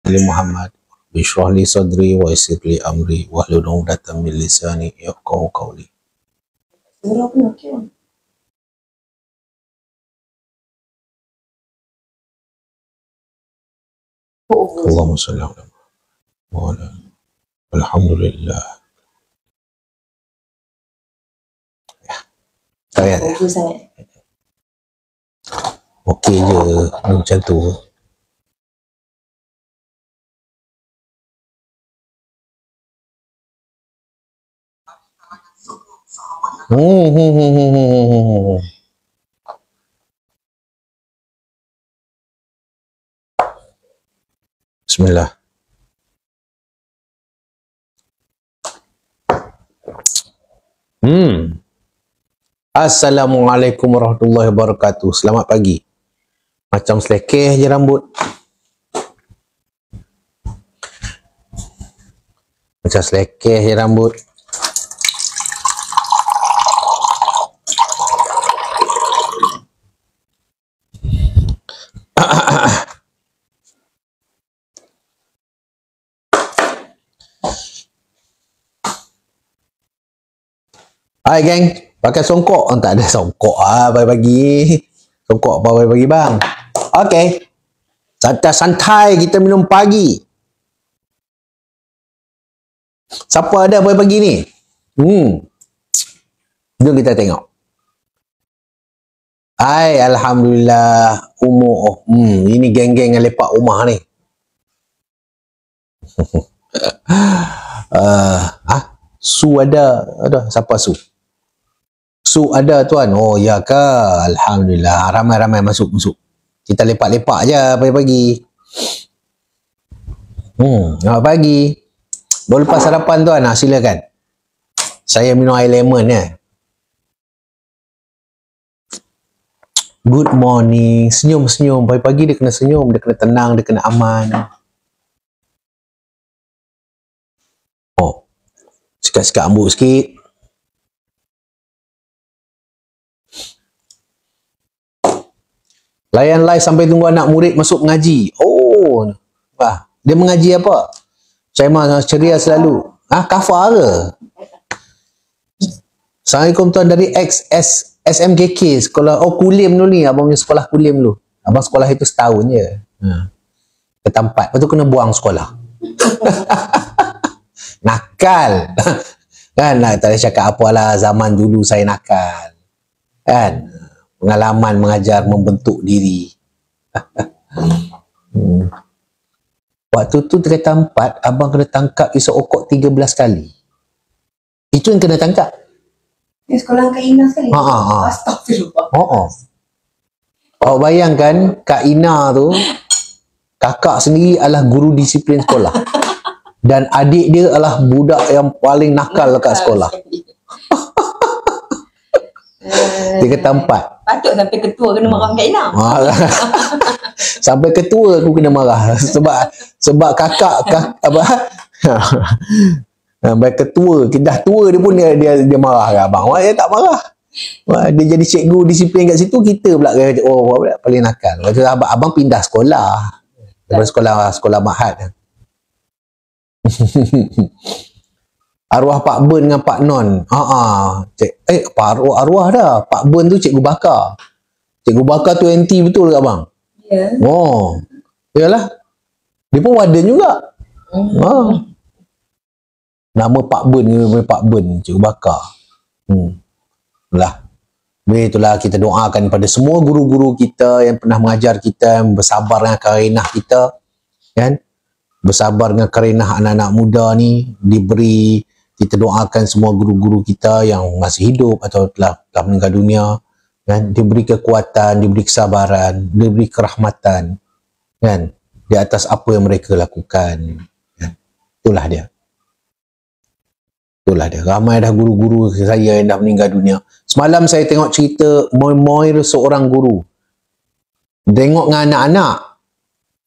Ali Muhammad bishrah li sadri wa yassir li amri wahlul 'uqdatam min lisani yafqahu qawli. Allahumma shalli ala Muhammad. Alhamdulillah. Ya. Bagus sangat. Okey je macam tu. Bismillah. Assalamualaikum warahmatullahi wabarakatuh. Selamat pagi. Macam selekeh je rambut. Macam selekeh je rambut. Hai geng, pakai songkok. Tak ada songkok pagi-pagi. Songkok apa pagi-pagi bang? Okey. Santai-santai kita minum pagi. Siapa ada pagi-pagi ni? Jom kita tengok. Hai, alhamdulillah. Umur. Ini geng-geng yang lepak rumah ni. Su ada. Siapa Su? Su ada tuan. Oh ya ke? Alhamdulillah. Ramai-ramai masuk. Kita lepak-lepak je pagi-pagi. Selamat pagi. Baru lepas sarapan tuan. Silakan. Saya minum air lemon ya. Good morning. Senyum-senyum. Pagi-pagi dia kena senyum. Dia kena tenang. Dia kena aman. Oh. Sikat-sikat rambut sikit. Layan live sampai tunggu anak murid masuk mengaji. Oh. Dia mengaji apa? Saya mah ceria selalu. Kafar ke? Assalamualaikum tuan dari SMKK. Sekolah, Kulim dulu ni. Abang punya sekolah Kulim dulu. Abang sekolah itu setahun je. Ke tempat. Lepas tu kena buang sekolah. Nakal. Kan tak ada cakap apalah, zaman dulu saya nakal. Kan? Pengalaman mengajar membentuk diri. Waktu tu kereta 4, abang kena tangkap isap okok 13 kali. Itu yang kena tangkap. Sekolah Kak Ina sekali. Astagfirullah. Awak bayangkan Kak Ina tu, kakak sendiri adalah guru disiplin sekolah. Dan adik dia adalah budak yang paling nakal dekat sekolah. Dia kata 4. Patut sampai ketua kena marah Kak Ina. Sampai ketua aku kena marah. Sebab kakak apa? Sampai ketua, dah tua dia pun dia marah ke abang. Dia tak marah. Dia jadi cikgu disiplin kat situ, kita pula paling nakal. Lepas tu abang pindah sekolah. Daripada sekolah Mahat. Arwah Pak Ben dengan Pak Non. Arwah dah. Pak Ben tu Cikgu Bakar. Cikgu Bakar tu anti betul ke abang? Ya. Oh. Yalah. Dia pun warden juga. Nama Pak Ben ke Pak Ben, Cikgu Bakar. Itulah kita doakan pada semua guru-guru kita yang pernah mengajar kita, yang bersabar dengan karenah kita. Kan? Bersabar dengan karenah anak-anak muda ni, kita doakan semua guru-guru kita yang masih hidup atau telah meninggal dunia, kan, diberi kekuatan, diberi kesabaran, diberi kerahmatan, kan, di atas apa yang mereka lakukan, kan. Itulah dia. Ramai dah guru-guru saya yang dah meninggal dunia. Semalam saya tengok cerita moi seorang guru tengok dengan anak-anak,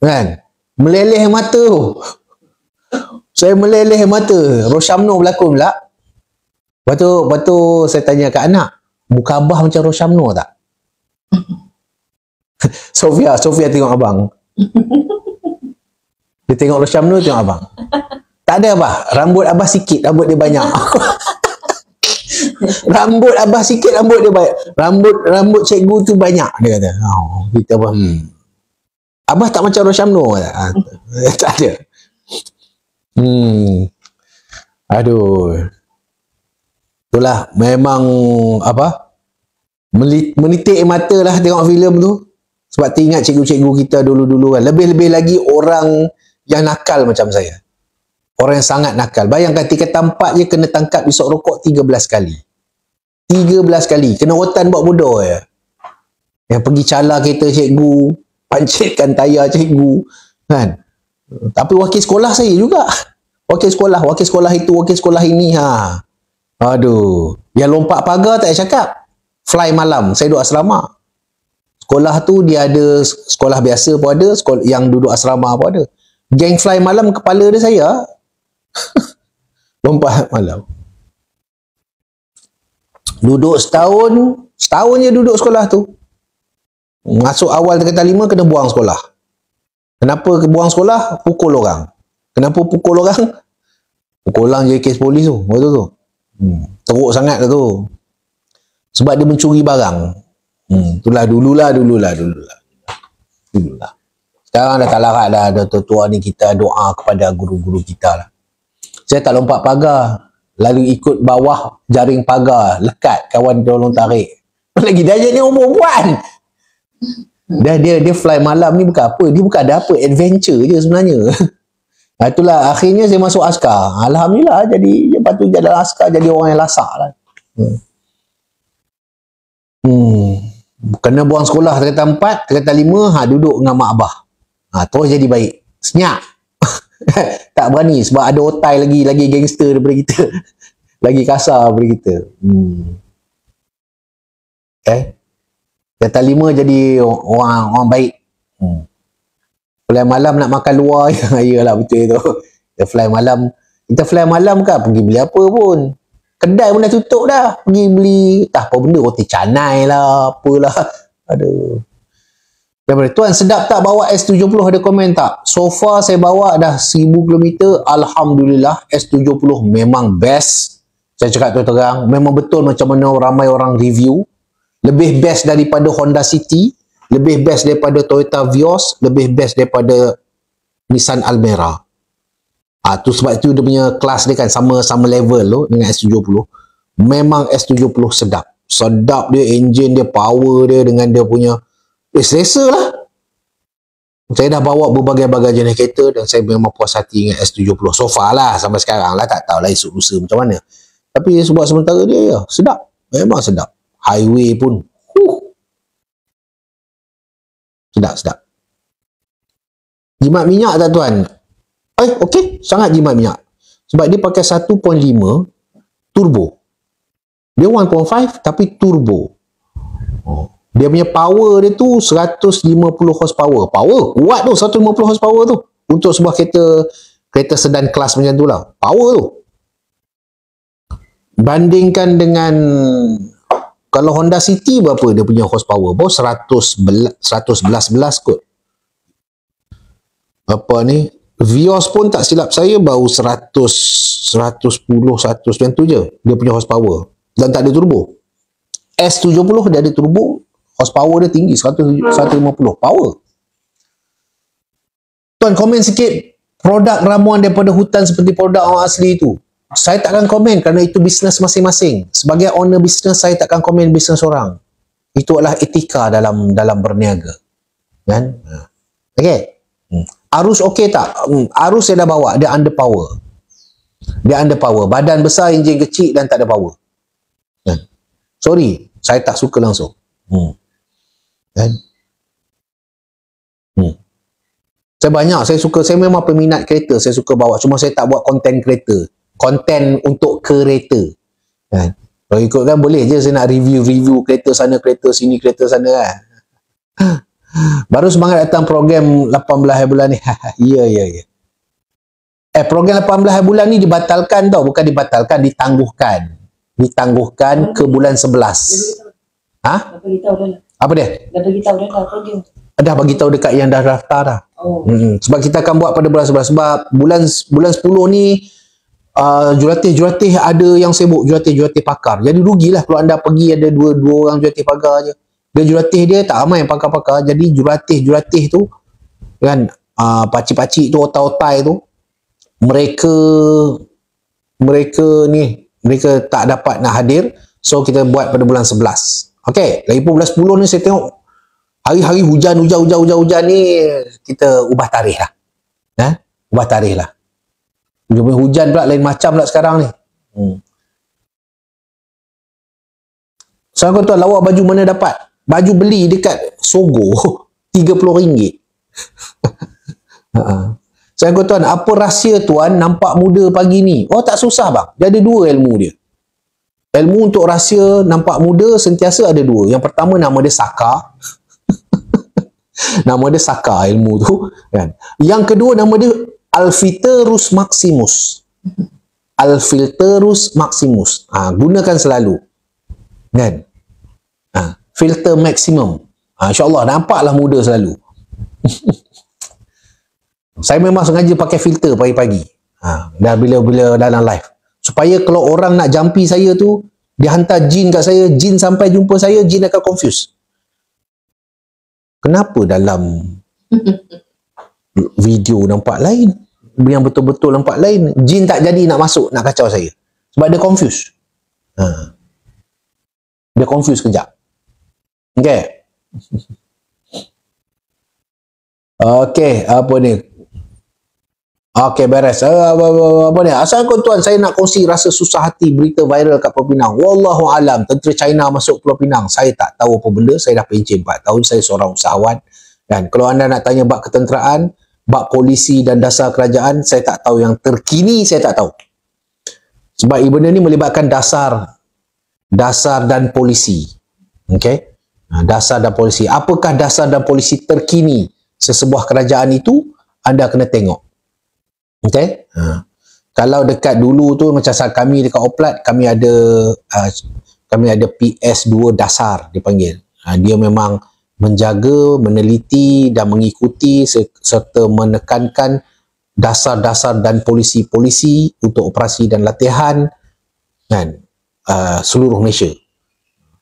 kan, meleleh mata tu. Saya meleleh mata. Roshamno berlakon pula. Lepas tu saya tanya kat anak, muka abah macam Roshamno tak? Sofia tengok abang. Dia tengok Rosyam tu, tengok abang. Tak ada abah. Rambut abah sikit, rambut dia banyak. Rambut abah sikit, rambut dia banyak. Rambut cikgu tu banyak, dia kata. Oh, kita abah, abah tak macam Rosyam tu. Tak ada. Aduh. Itulah memang apa? Menitik mata lah tengok filem tu. Sebab teringat cikgu-cikgu kita dulu-dulu kan. Lebih-lebih lagi orang yang nakal macam saya. Orang yang sangat nakal. Bayangkan tingkatan 4 je kena tangkap isap rokok 13 kali. 13 kali. Kena rotan buat bodoh je. Yang pergi cala kereta cikgu, pancitkan tayar cikgu. Kan? Tapi wakil sekolah saya juga. Wakil sekolah itu, wakil sekolah ini. Aduh. Yang lompat pagar tak payah cakap. Fly malam. Saya duduk asrama. Sekolah tu dia ada sekolah biasa pun ada, sekolah yang duduk asrama pun ada. Geng fly malam kepala dia saya. Lompat malam. Duduk setahun je duduk sekolah tu. Masuk awal tingkatan 5 kena buang sekolah. Kenapa buang sekolah? Pukul orang. Kenapa pukul orang? Pukul orang je kes polis tu. Betul tu. Teruk sangat tu. Sebab dia mencuri barang. Itulah dululah. Sekarang dah tak larat dah. Tua-tua ni kita doa kepada guru-guru kita lah. Saya tak lompat pagar. Lalu ikut bawah jaring pagar. Lekat kawan tolong tarik. Lagi dia ni orang perempuan. Dia fly malam ni bukan apa. Dia bukan ada apa. Adventure je sebenarnya. Itulah akhirnya saya masuk askar. Alhamdulillah jadi. Lepas tu jadi askar jadi orang yang lasak lah. Kena buang sekolah tingkatan 4, tingkatan 5, duduk dengan mak abah. Terus jadi baik. Senyap. Tak berani sebab ada otai lagi gangster daripada kita. Lagi kasar daripada kita. Tingkatan 5 jadi orang baik. Fly malam nak makan luar. Yalah betul tu. Kita fly malam kan pergi beli apa pun. Kedai pun dah tutup dah. Pergi beli apa benda, roti canai lah, apalah. Aduh. Daripada tuan sedap tak bawa S70, ada komen tak? So far saya bawa dah 1000 km. Alhamdulillah S70 memang best. Saya cakap terang, memang betul macam mana ramai orang review. Lebih best daripada Honda City, lebih best daripada Toyota Vios, lebih best daripada Nissan Almera. Tu sebab itu dia punya kelas dia kan sama level tu dengan S70. Memang S70 sedap. Sedap dia, engine dia, power dia dengan dia punya selesa lah. Saya dah bawa berbagai-bagai jenis kereta dan saya memang puas hati dengan S70 so far lah sampai sekarang lah. Tak tahulah esok lusa macam mana. Tapi sebab sementara dia sedap. Memang sedap. Highway pun sedap. Jimat minyak tak tuan? Okey, sangat jimat minyak. Sebab dia pakai 1.5 turbo. Dia 1.5 tapi turbo. Dia punya power dia tu 150 horsepower. Power kuat tu 150 horsepower tu. Untuk sebuah kereta sedan kelas macam tu lah. Power tu. Bandingkan dengan kalau Honda City berapa dia punya horsepower? Baru 111 kot. Apa ni? Vios pun tak silap saya baru 110, 120 je dia punya horsepower dan tak ada turbo. S70 dia ada turbo, horsepower dia tinggi 150 power. Tuan komen sikit produk ramuan daripada hutan seperti produk orang asli itu. Saya takkan komen kerana itu bisnes masing-masing. Sebagai owner bisnes saya takkan komen bisnes orang. Itu adalah etika dalam berniaga. Kan? Okey. Arus okey tak? Arus saya dah bawa, dia underpower. Badan besar, enjin kecil dan tak ada power. Sorry, saya tak suka langsung. Saya memang peminat kereta, saya suka bawa. Cuma saya tak buat konten kereta. Konten untuk kereta. Kalau ikut kan boleh je saya nak review kereta sana, kereta sini, kereta sana kan. Baru semangat datang program 18 hari bulan ni. Ya. Program 18 hari bulan ni dibatalkan tau. Bukan dibatalkan, ditangguhkan. Ditangguhkan ke bulan 11. Apa dia? Dah beritahu dah program. Dah bagi tahu dekat yang dah daftar dah. Oh. Sebab kita akan buat pada bulan 11. Sebab bulan 10 ni jurulatih ada yang sibuk, jurulatih pakar. Jadi rugilah kalau anda pergi ada dua orang jurulatih pakar je. Dia jurulatih dia tak ramai yang pakar-pakar. Jadi jurulatih tu kan, pakcik-pakcik tu, otai-otai tu, mereka tak dapat nak hadir. So kita buat pada bulan 11. Okey, lagipun bulan 10 ni saya tengok hari-hari hujan ni, kita ubah tarikh lah. Ubah tarikh lah. Hujan pula lain macam pula sekarang ni. Sekarang tuan, lawa baju mana dapat? Baju beli dekat Sogo RM30. Sekarang tuan, apa rahsia tuan nampak muda pagi ni? Oh, tak susah bang. Dia ada dua ilmu dia. Ilmu untuk rahsia nampak muda sentiasa ada dua. Yang pertama nama dia Saka. Nama dia Saka ilmu tu kan. Yang kedua nama dia Alfilterus Maximus. Alfilterus Maximus. Gunakan selalu. Kan? Filter maksimum. InsyaAllah nampaklah muda selalu. Saya memang sengaja pakai filter pagi-pagi. Dah bila dalam live. Supaya kalau orang nak jampi saya tu, dia hantar jin kat saya, jin sampai jumpa saya, jin akan confuse. Kenapa dalam video nampak lain, yang betul-betul nampak lain, jin tak jadi nak masuk, nak kacau saya. Sebab dia confuse. Dia confuse kejap. Okay. Okay, apa ni? Okay, beres. Apa ni? Assalamualaikum tuan, saya nak kongsi rasa susah hati berita viral kat Pulau Pinang. Wallahualam, tentera China masuk Pulau Pinang. Saya tak tahu apa benda, saya dah pencen 4 tahun, saya seorang usahawan. Dan kalau anda nak tanya bab ketenteraan, bab polisi dan dasar kerajaan, saya tak tahu. Yang terkini saya tak tahu. Sebab benda ni melibatkan dasar dan polisi. Okay? Dasar dan polisi. Apakah dasar dan polisi terkini sesebuah kerajaan itu, anda kena tengok. Okay? Kalau dekat dulu tu macam kami dekat Oplat, kami ada PS2 dasar dipanggil. Dia memang menjaga, meneliti dan mengikuti serta menekankan dasar-dasar dan polisi-polisi untuk operasi dan latihan kan, seluruh Malaysia.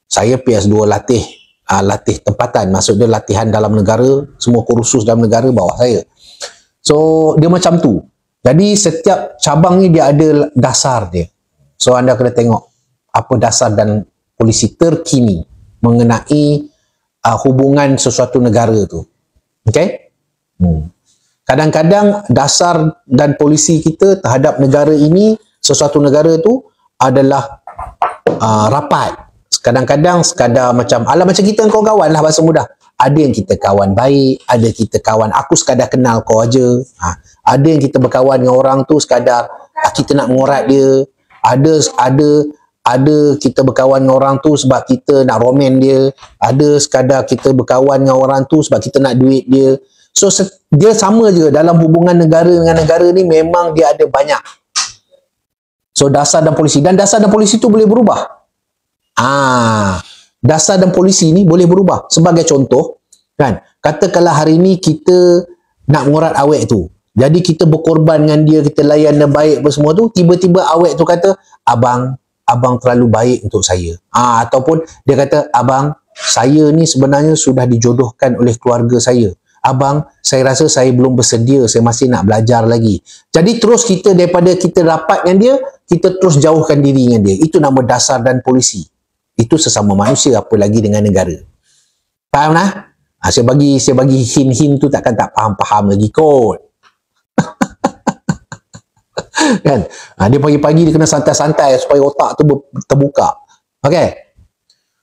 Saya PS2 latih tempatan, maksudnya latihan dalam negara, semua kursus dalam negara bawah saya. So dia macam tu. Jadi setiap cabang ni dia ada dasar dia. So anda kena tengok apa dasar dan polisi terkini mengenai hubungan sesuatu negara tu. Okay? Kadang-kadang dasar dan polisi kita terhadap negara ini, sesuatu negara tu adalah rapat. Kadang-kadang sekadar macam macam kita dengan kawan-kawan lah, bahasa mudah. Ada yang kita kawan baik, ada kita kawan aku sekadar kenal kau aja. Ada yang kita berkawan dengan orang tu sekadar kita nak mengorat dia. Ada kita berkawan dengan orang tu sebab kita nak roman dia. Ada sekadar kita berkawan dengan orang tu sebab kita nak duit dia. So dia sama je dalam hubungan negara dengan negara ni, memang dia ada banyak. So dasar dan polisi, dan dasar dan polisi tu boleh berubah. Dasar dan polisi ni boleh berubah. Sebagai contoh kan, katakanlah hari ni kita nak mengorat awek tu, jadi kita berkorban dengan dia, kita layan dia baik apa semua tu, tiba-tiba awek tu kata abang terlalu baik untuk saya. Ataupun dia kata abang, saya ni sebenarnya sudah dijodohkan oleh keluarga saya. Abang, saya rasa saya belum bersedia, saya masih nak belajar lagi. Jadi terus kita, daripada kita rapat dengan dia, kita terus jauhkan diri dengan dia. Itu nama dasar dan polisi. Itu sesama manusia, apa lagi dengan negara. Faham lah? Saya bagi hint-hint tu takkan tak faham-faham lagi kot. Kan? Dia pagi-pagi dia kena santai-santai supaya otak tu terbuka. Okay.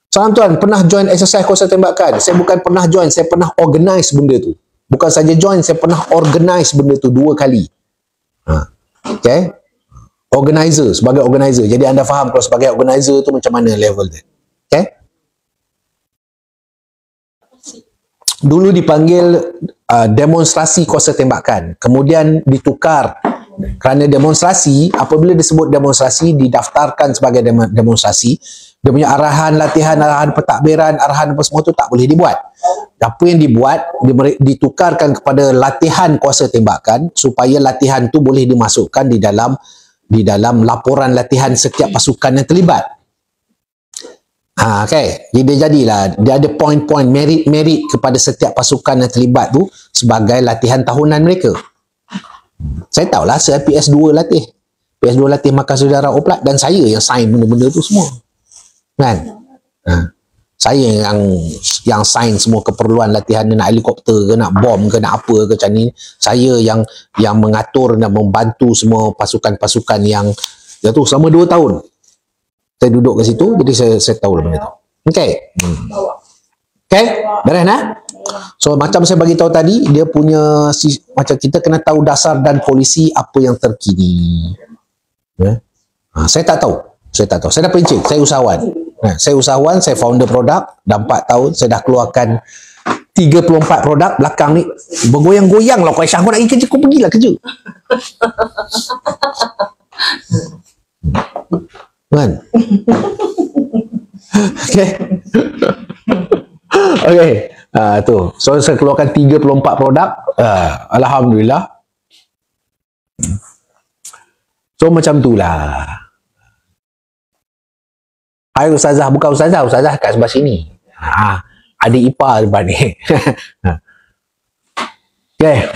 Salam tuan, pernah join exercise kuasa tembakan? Saya bukan pernah join, saya pernah organize benda tu. Bukan saja join, saya pernah organize benda tu 2 kali. Okay. Organizer, sebagai organizer. Jadi anda faham kalau sebagai organizer tu macam mana level dia. Okay. Dulu dipanggil demonstrasi kuasa tembakan. Kemudian ditukar kerana demonstrasi, apabila disebut demonstrasi, didaftarkan sebagai demonstrasi. Dia punya arahan latihan, arahan pentadbiran, arahan apa semua tu tak boleh dibuat. Apa yang dibuat, ditukarkan kepada latihan kuasa tembakan supaya latihan tu boleh dimasukkan di dalam laporan latihan setiap pasukan yang terlibat. Okay. Jadi dia ada poin-poin merit kepada setiap pasukan yang terlibat tu sebagai latihan tahunan mereka. Saya tahulah saya PS2 latih. PS2 latih Markas Saudara Oplat dan saya yang sign benda-benda tu semua. Kan? Saya yang sign semua keperluan latihan nak helikopter ke, nak bom ke, nak apa ke macam ni. Saya yang mengatur dan membantu semua pasukan-pasukan yang tu selama 2 tahun. Saya duduk ke situ, jadi saya tahu benda tu. Okay. Okay, beres nah? So macam saya bagi tahu tadi, dia punya macam kita kena tahu dasar dan polisi apa yang terkini. Saya tak tahu. Saya dah pencet, saya usahawan. Saya usahawan, saya founder produk, dah 4 tahun, saya dah keluarkan 34 produk belakang ni. Bergoyang-goyang lah, kau Aisyah, kau nak pergi kerja, kau pergilah kerja. Kan? Okay. Okay. Tu. So saya keluarkan 34 produk. Alhamdulillah. So macam tu lah. Hai Ustazah, bukan Ustazah kat sebelah sini. Adik ipar depan ni. Okay.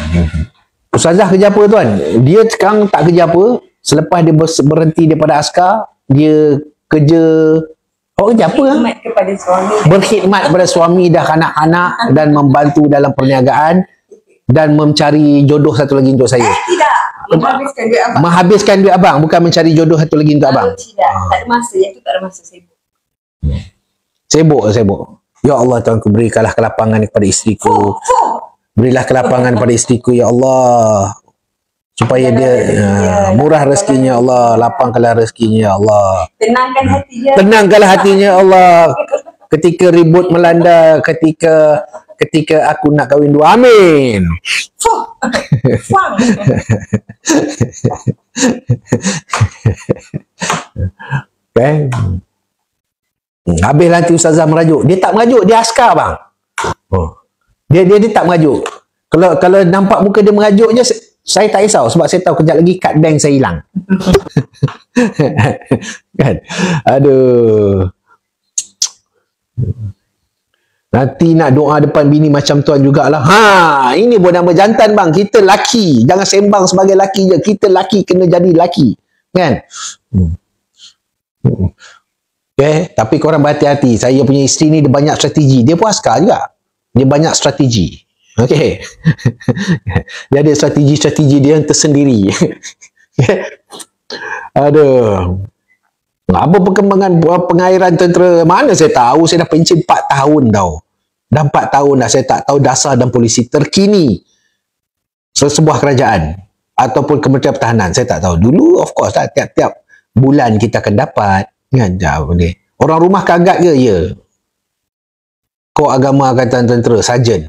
Ustazah kerja apa tuan? Dia sekarang tak kerja apa. Selepas dia berhenti daripada askar, dia kerja kerja apa? Berkhidmat kepada suami. Berkhidmat kepada suami dan anak-anak dan membantu dalam perniagaan dan mencari jodoh satu lagi untuk saya. Tidak. Menghabiskan duit abang. Menghabiskan duit abang, bukan mencari jodoh satu lagi untuk abang. Tidak. Tak ada masa. Yang tu tak ada masa sibuk. Sibuk. Ya Allah Tuanku, berikanlah kelapangan kepada isteriku. Berilah kelapangan pada isteriku, ya Allah. Supaya dia murah rezekinya, Allah. Lapangkanlah rezekinya, ya Allah. Tenangkan hati dia. Tenangkanlah hatinya, Allah. Ketika ribut melanda, ketika aku nak kahwin dua. Amin. Okay. Habis nanti Ustazah merajuk. Dia tak merajuk, dia askar bang. Dia tak merajuk. Kalau nampak muka dia merajuk je, saya tak risau sebab saya tahu kejap lagi kad bank saya hilang. Kan? Aduh. Nanti nak doa depan bini macam tuan jugalah. Ini buat nama jantan bang. Kita laki. Jangan sembang sebagai laki je. Kita laki kena jadi laki. Kan? Okay. Tapi korang berhati-hati. Saya punya isteri ni dia banyak strategi. Dia pun askar juga. Dia banyak strategi. Okay. Dia ada strategi-strategi dia yang tersendiri. Aduh. Apa perkembangan pengairan tentera? Mana saya tahu. Saya dah pencin 4 tahun tau. Dah 4 tahun dah saya tak tahu dasar dan polisi terkini sebuah kerajaan ataupun Kementerian Pertahanan. Saya tak tahu. Dulu of course lah, tiap-tiap bulan kita akan dapat. Kan? Orang rumah kagat ke? Ya. Kau agama Angkatan Tentera, sarjan.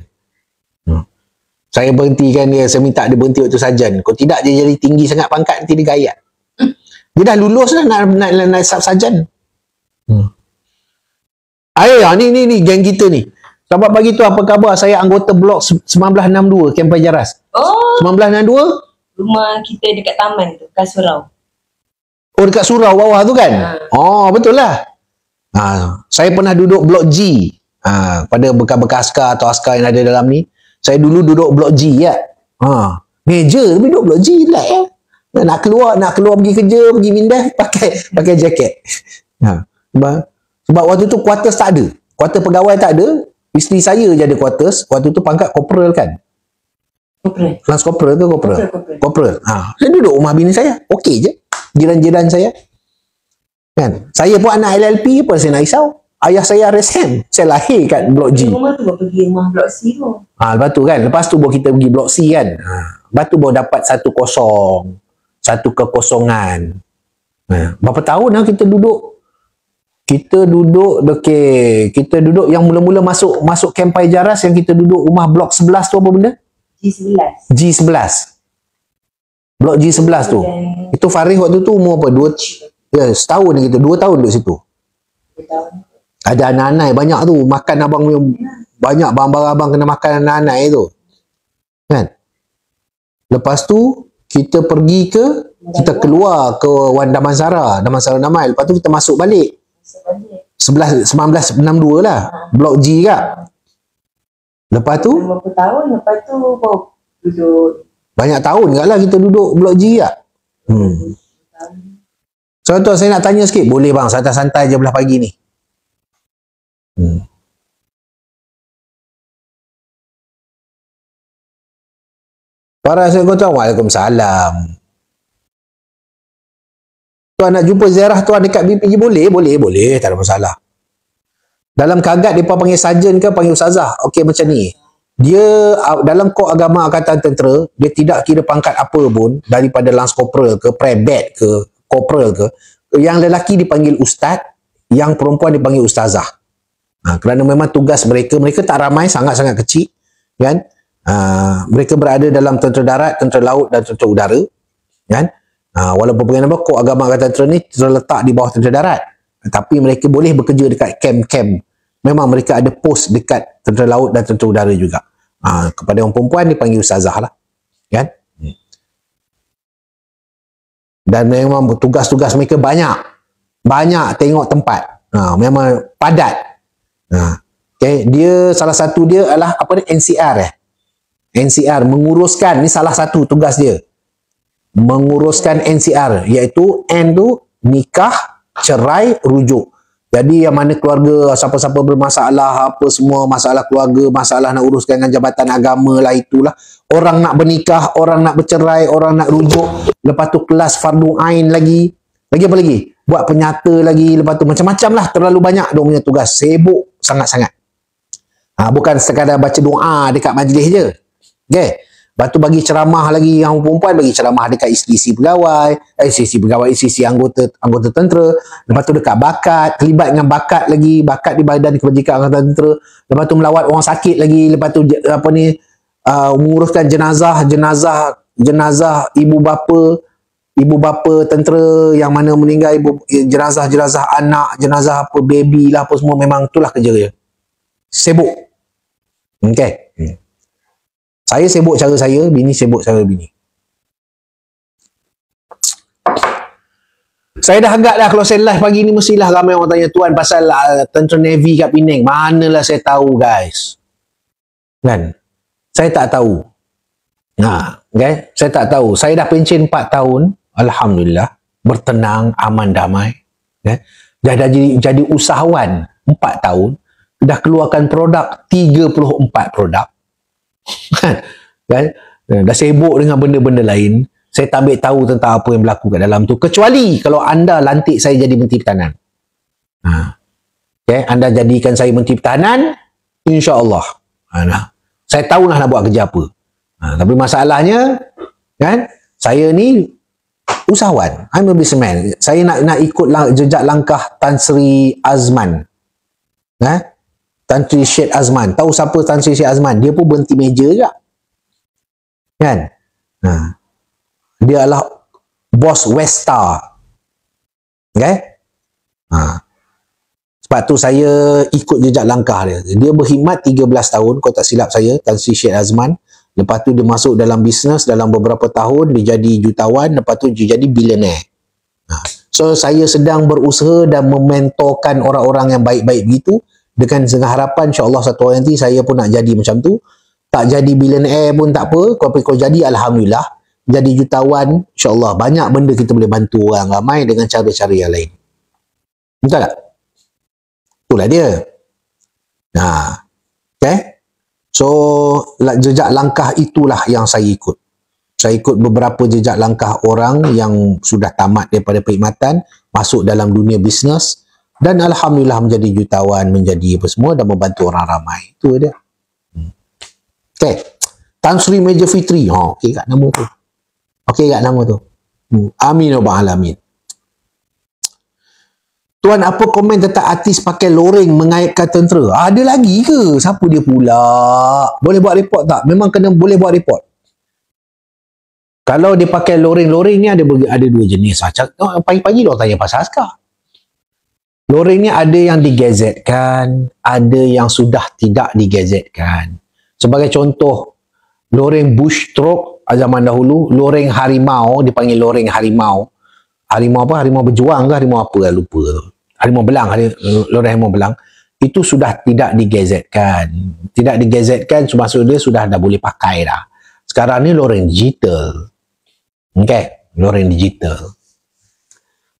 Saya berhentikan dia, saya minta dia berhenti waktu sarjan. Kau tidak dia jadi tinggi sangat pangkat, nanti dia gayat. Dia dah lulus lah nak sub-sarjan. Ni geng kita ni. Sebab bagi tu apa khabar, saya anggota blok 1962 Kempai Jaras. 1962? Rumah kita dekat taman tu, kat Surau. Oh, dekat surau bawah tu kan? Oh, betul lah. Saya pernah duduk blok G. Pada bekas-bekas askar atau askar yang ada dalam ni. Saya dulu duduk blok G ya. Meja tapi duduk blok G lah ya. Nak keluar pergi kerja, pergi mindah pakai jaket. Sebab waktu tu quarters tak ada. Quarters pegawai tak ada. Isteri saya je ada quarters. Waktu tu pangkat corporal kan? Corporal. Lance corporal ke corporal? Corporal. Saya duduk rumah bini saya. Okey je. Jiran-jiran saya. Kan? Saya pun anak LLP apa saya nak risau. Ayah saya RSM. Saya lahir kat blok G. Rumah tu baru pergi rumah blok C tu. Lepas tu kan. Lepas tu baru kita pergi blok C kan. Lepas tu baru dapat 1-0. Satu kekosongan. Berapa tahun lah kita duduk? Kita duduk yang mula-mula masuk Kempai Jaras, yang kita duduk rumah blok 11 tu apa benda? G11. Blok G11 tu. Itu Farid waktu tu umur apa? Setahun kita. 2 tahun duduk situ. Ada anak-anak banyak tu. Makan abang punya, banyak barang-barang abang kena makan anak-anak tu. Kan? Lepas tu, kita pergi ke, kita keluar ke Damansara Damai. Lepas tu kita masuk balik. 1962 lah. Blok G kat. Lepas tu, berapa tahun lepas tu baru duduk. Banyak tahun kat lah kita duduk Blok G kat. So tuan, saya nak tanya sikit. Boleh bang, santai-santai je belah pagi ni. Para saya kata, Waalaikumsalam. Tuan nak jumpa ziarah tuan dekat BPJ boleh, tak ada masalah. Dalam kagat dia panggil sarjan ke panggil ustazah. Okey macam ni. Dia dalam kod agama Angkatan Tentera, dia tidak kira pangkat apa pun, daripada Lance Corporal ke Brevet ke Corporal ke, yang lelaki dipanggil ustaz, yang perempuan dipanggil ustazah. Kerana memang tugas mereka tak ramai, sangat-sangat kecil, kan? Mereka berada dalam tentera darat, tentera laut dan tentera udara, kan? Walaupun pengenapa kod agama Angkatan Tentera ni terletak di bawah tentera darat, tapi mereka boleh bekerja dekat kamp-kamp. Memang mereka ada pos dekat tentera laut dan tentera udara juga. Kepada orang perempuan dipanggil ustazah lah, kan? Dan memang tugas-tugas mereka banyak tengok tempat. Memang padat. Okay. Dia salah satu dia adalah apa ni, NCR NCR menguruskan, ni salah satu tugas dia, menguruskan NCR, iaitu N tu nikah, cerai, rujuk. Jadi yang mana keluarga, siapa-siapa bermasalah, apa semua masalah keluarga, masalah nak uruskan dengan jabatan agama lah, itulah. Orang nak bernikah, orang nak bercerai, orang nak rujuk. Lepas tu kelas fardu ain lagi. Lagi apa lagi? Buat penyata lagi. Lepas tu macam-macam lah. Terlalu banyak dia punya tugas. Sibuk sangat-sangat. Bukan sekadar baca doa dekat majlis je. Okay. Lepas tu bagi ceramah lagi, yang perempuan bagi ceramah dekat isi-isi pegawai, isi-isi anggota tentera. Lepas tu dekat bakat, terlibat dengan bakat lagi, bakat di Badan Kebajikan Angkatan Tentera. Lepas tu melawat orang sakit lagi. Lepas tu apa ni, menguruskan jenazah ibu bapa tentera yang mana meninggal, jenazah anak, jenazah apa baby lah, apa semua. Memang itulah kerja dia. Sibuk. Okay. Saya sibuk cara saya, bini sibuk cara bini. Saya dah agak dah, kalau saya live pagi ni mestilah ramai orang tanya, tuan pasal tentera Navy kat Penang. Manalah saya tahu guys. Kan? Saya tak tahu. Okay? Saya tak tahu. Saya dah pencen 4 tahun. Alhamdulillah. Bertenang, aman, damai. Okay? Dah jadi usahawan 4 tahun. Dah keluarkan produk 34 produk. Kan? Dah sibuk dengan benda-benda lain. Saya tak ambil tahu tentang apa yang berlaku kat dalam tu, kecuali kalau anda lantik saya jadi Menteri Pertahanan. Okay? Anda jadikan saya Menteri Pertahanan, insya-Allah. Saya tahulah nak buat kerja apa. Tapi masalahnya, kan, saya ni usahawan. I'm a businessman. Saya nak ikut jejak langkah Tan Sri Azman. Tan Sri Syed Azman. Tahu siapa Tan Sri Syed Azman? Dia pun berhenti meja juga. Kan? Dia adalah bos Westar. Okay? Sebab tu saya ikut jejak langkah dia. Dia berkhidmat 13 tahun, kalau tak silap saya, Tan Sri Syed Azman. Lepas tu dia masuk dalam bisnes, dalam beberapa tahun dia jadi jutawan, lepas tu dia jadi billionaire. So saya sedang berusaha dan mementorkan orang-orang yang baik-baik begitu, dengan harapan insya-Allah satu hari nanti saya pun nak jadi macam tu. Tak jadi billionaire pun tak apa, kalau jadi alhamdulillah, jadi jutawan insya-Allah. Banyak benda kita boleh bantu orang ramai dengan cara-cara yang lain. Betul tak? Itulah dia. Okay? So jejak langkah itulah yang saya ikut. Saya ikut beberapa jejak langkah orang yang sudah tamat daripada perkhidmatan, masuk dalam dunia bisnes, dan alhamdulillah menjadi jutawan, menjadi apa semua, dan membantu orang ramai. Itu dia. Okay. Tan Sri Major Fitri. Okey kat nama tu. Okey kat nama tu. Amin ya rabbal alamin. Tuan, apa komen tentang artis pakai loreng mengaitkan tentera? Ada lagi ke? Siapa dia pula? Boleh buat report tak? Memang kena boleh buat report. Kalau dia pakai loreng ni ada 2 jenis. Pagi-pagi dia tanya pasal askar. loreng ni ada yang digazetkan, ada yang sudah tidak digazetkan. Sebagai contoh, loreng bush stroke zaman dahulu, loreng harimau, dipanggil loreng harimau. Harimau apa? Harimau berjuang ke harimau apa? Lupa. Harimau belang, loreng harimau belang. Itu sudah tidak digazetkan. Tidak digazetkan, maksud dia sudah dah boleh pakai dah. Sekarang ni loreng digital. Okay, loreng digital.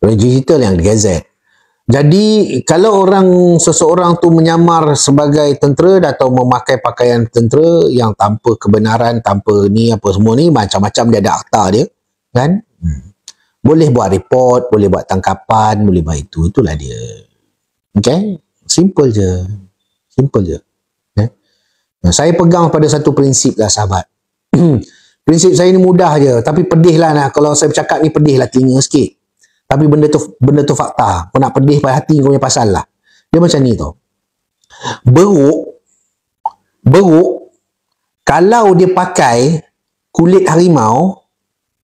Loreng digital yang digazet. Jadi, kalau seseorang tu menyamar sebagai tentera atau memakai pakaian tentera yang tanpa kebenaran, tanpa ni apa semua ni, macam-macam dia ada akta dia, kan? Boleh buat report, boleh buat tangkapan, boleh buat itu. Itulah dia. Okay? Simple je. Simple je. Saya pegang pada satu prinsip lah, sahabat. Prinsip saya ni mudah je, tapi pedih lah. Kalau saya bercakap ni pedih lah telinga sikit. Tapi benda tu fakta. Kau nak pedih pada hati kau punya pasal lah. Dia macam ni tau. Beruk, kalau dia pakai kulit harimau,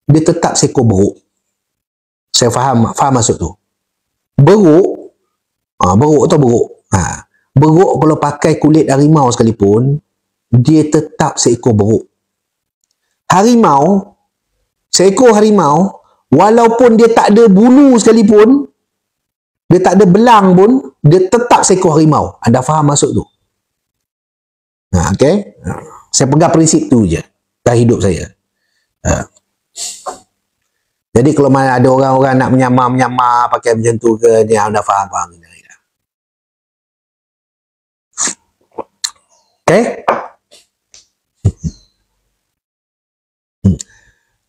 dia tetap seekor beruk. Saya faham maksud tu. Beruk atau beruk. Beruk kalau pakai kulit harimau sekalipun, dia tetap seekor beruk. Harimau, seekor harimau, walaupun dia tak ada bulu sekalipun, dia tak ada belang pun, dia tetap seekor harimau. Anda faham maksud tu? Okay? Saya pegang prinsip tu je dalam hidup saya. Jadi kalau mana ada orang-orang nak menyamar pakai macam tu ke, dia anda faham. Okay?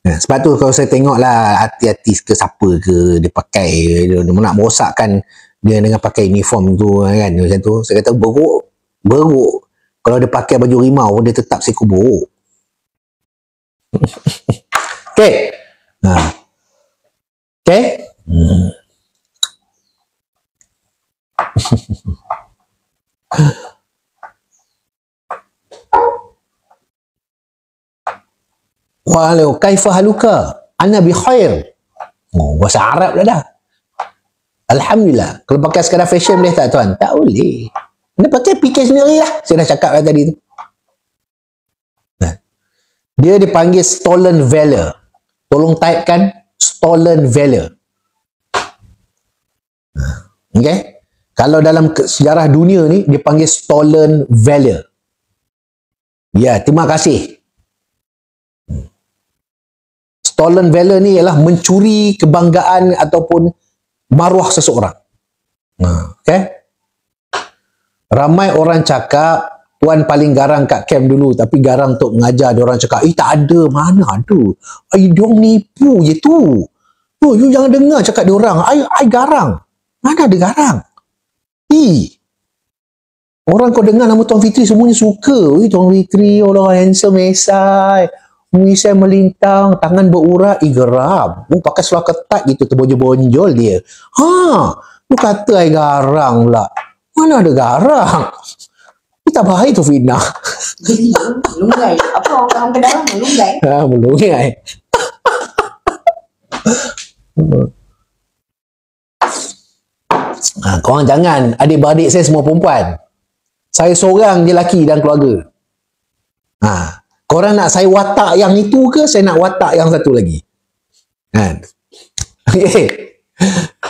Sebab tu kalau saya tengok lah artis ke siapa ke dia pakai, dia nak merosakkan dia dengan pakai uniform tu kan, macam tu. Saya kata beruk kalau dia pakai baju rimau, dia tetap seekor beruk. Okay? Okay? Walau kaifa haluka? Ana bi khair. Bahasa Arab dah. Alhamdulillah. Kalau pakai sekadar fashion boleh tak tuan? Tak boleh. Anda pakai fikir sendiri lah. Saya dah cakap tadi tu. Dia dipanggil stolen valor. Tolong typekan stolen valor. Okay? Kalau dalam sejarah dunia ni, dipanggil stolen valor. Ya, terima kasih. Stolen valor ni ialah mencuri kebanggaan ataupun maruah seseorang. Okay? Ramai orang cakap, tuan paling garang kat camp dulu, tapi garang untuk mengajar. Dia orang cakap, tak ada, mana ada. Diorang nipu je tu. You jangan dengar cakap diorang. I garang. Mana ada garang? Orang kau dengar nama Tuan Fitri semuanya suka. Tuan Fitri, orang handsome, esai. Misai melintang, tangan berurat, geram. Pakai seluar ketat gitu, terbonjol-bonjol dia. Lu kata I garang pula. Mana ada garang? Kita baik tu fitnah. Melunggai. Apa orang kedalam melunggai? Melunggai. Korang jangan, adik-beradik saya semua perempuan. Saya seorang je lelaki dalam keluarga. Korang nak saya watak yang itu ke, saya nak watak yang satu lagi? Kan? Okay.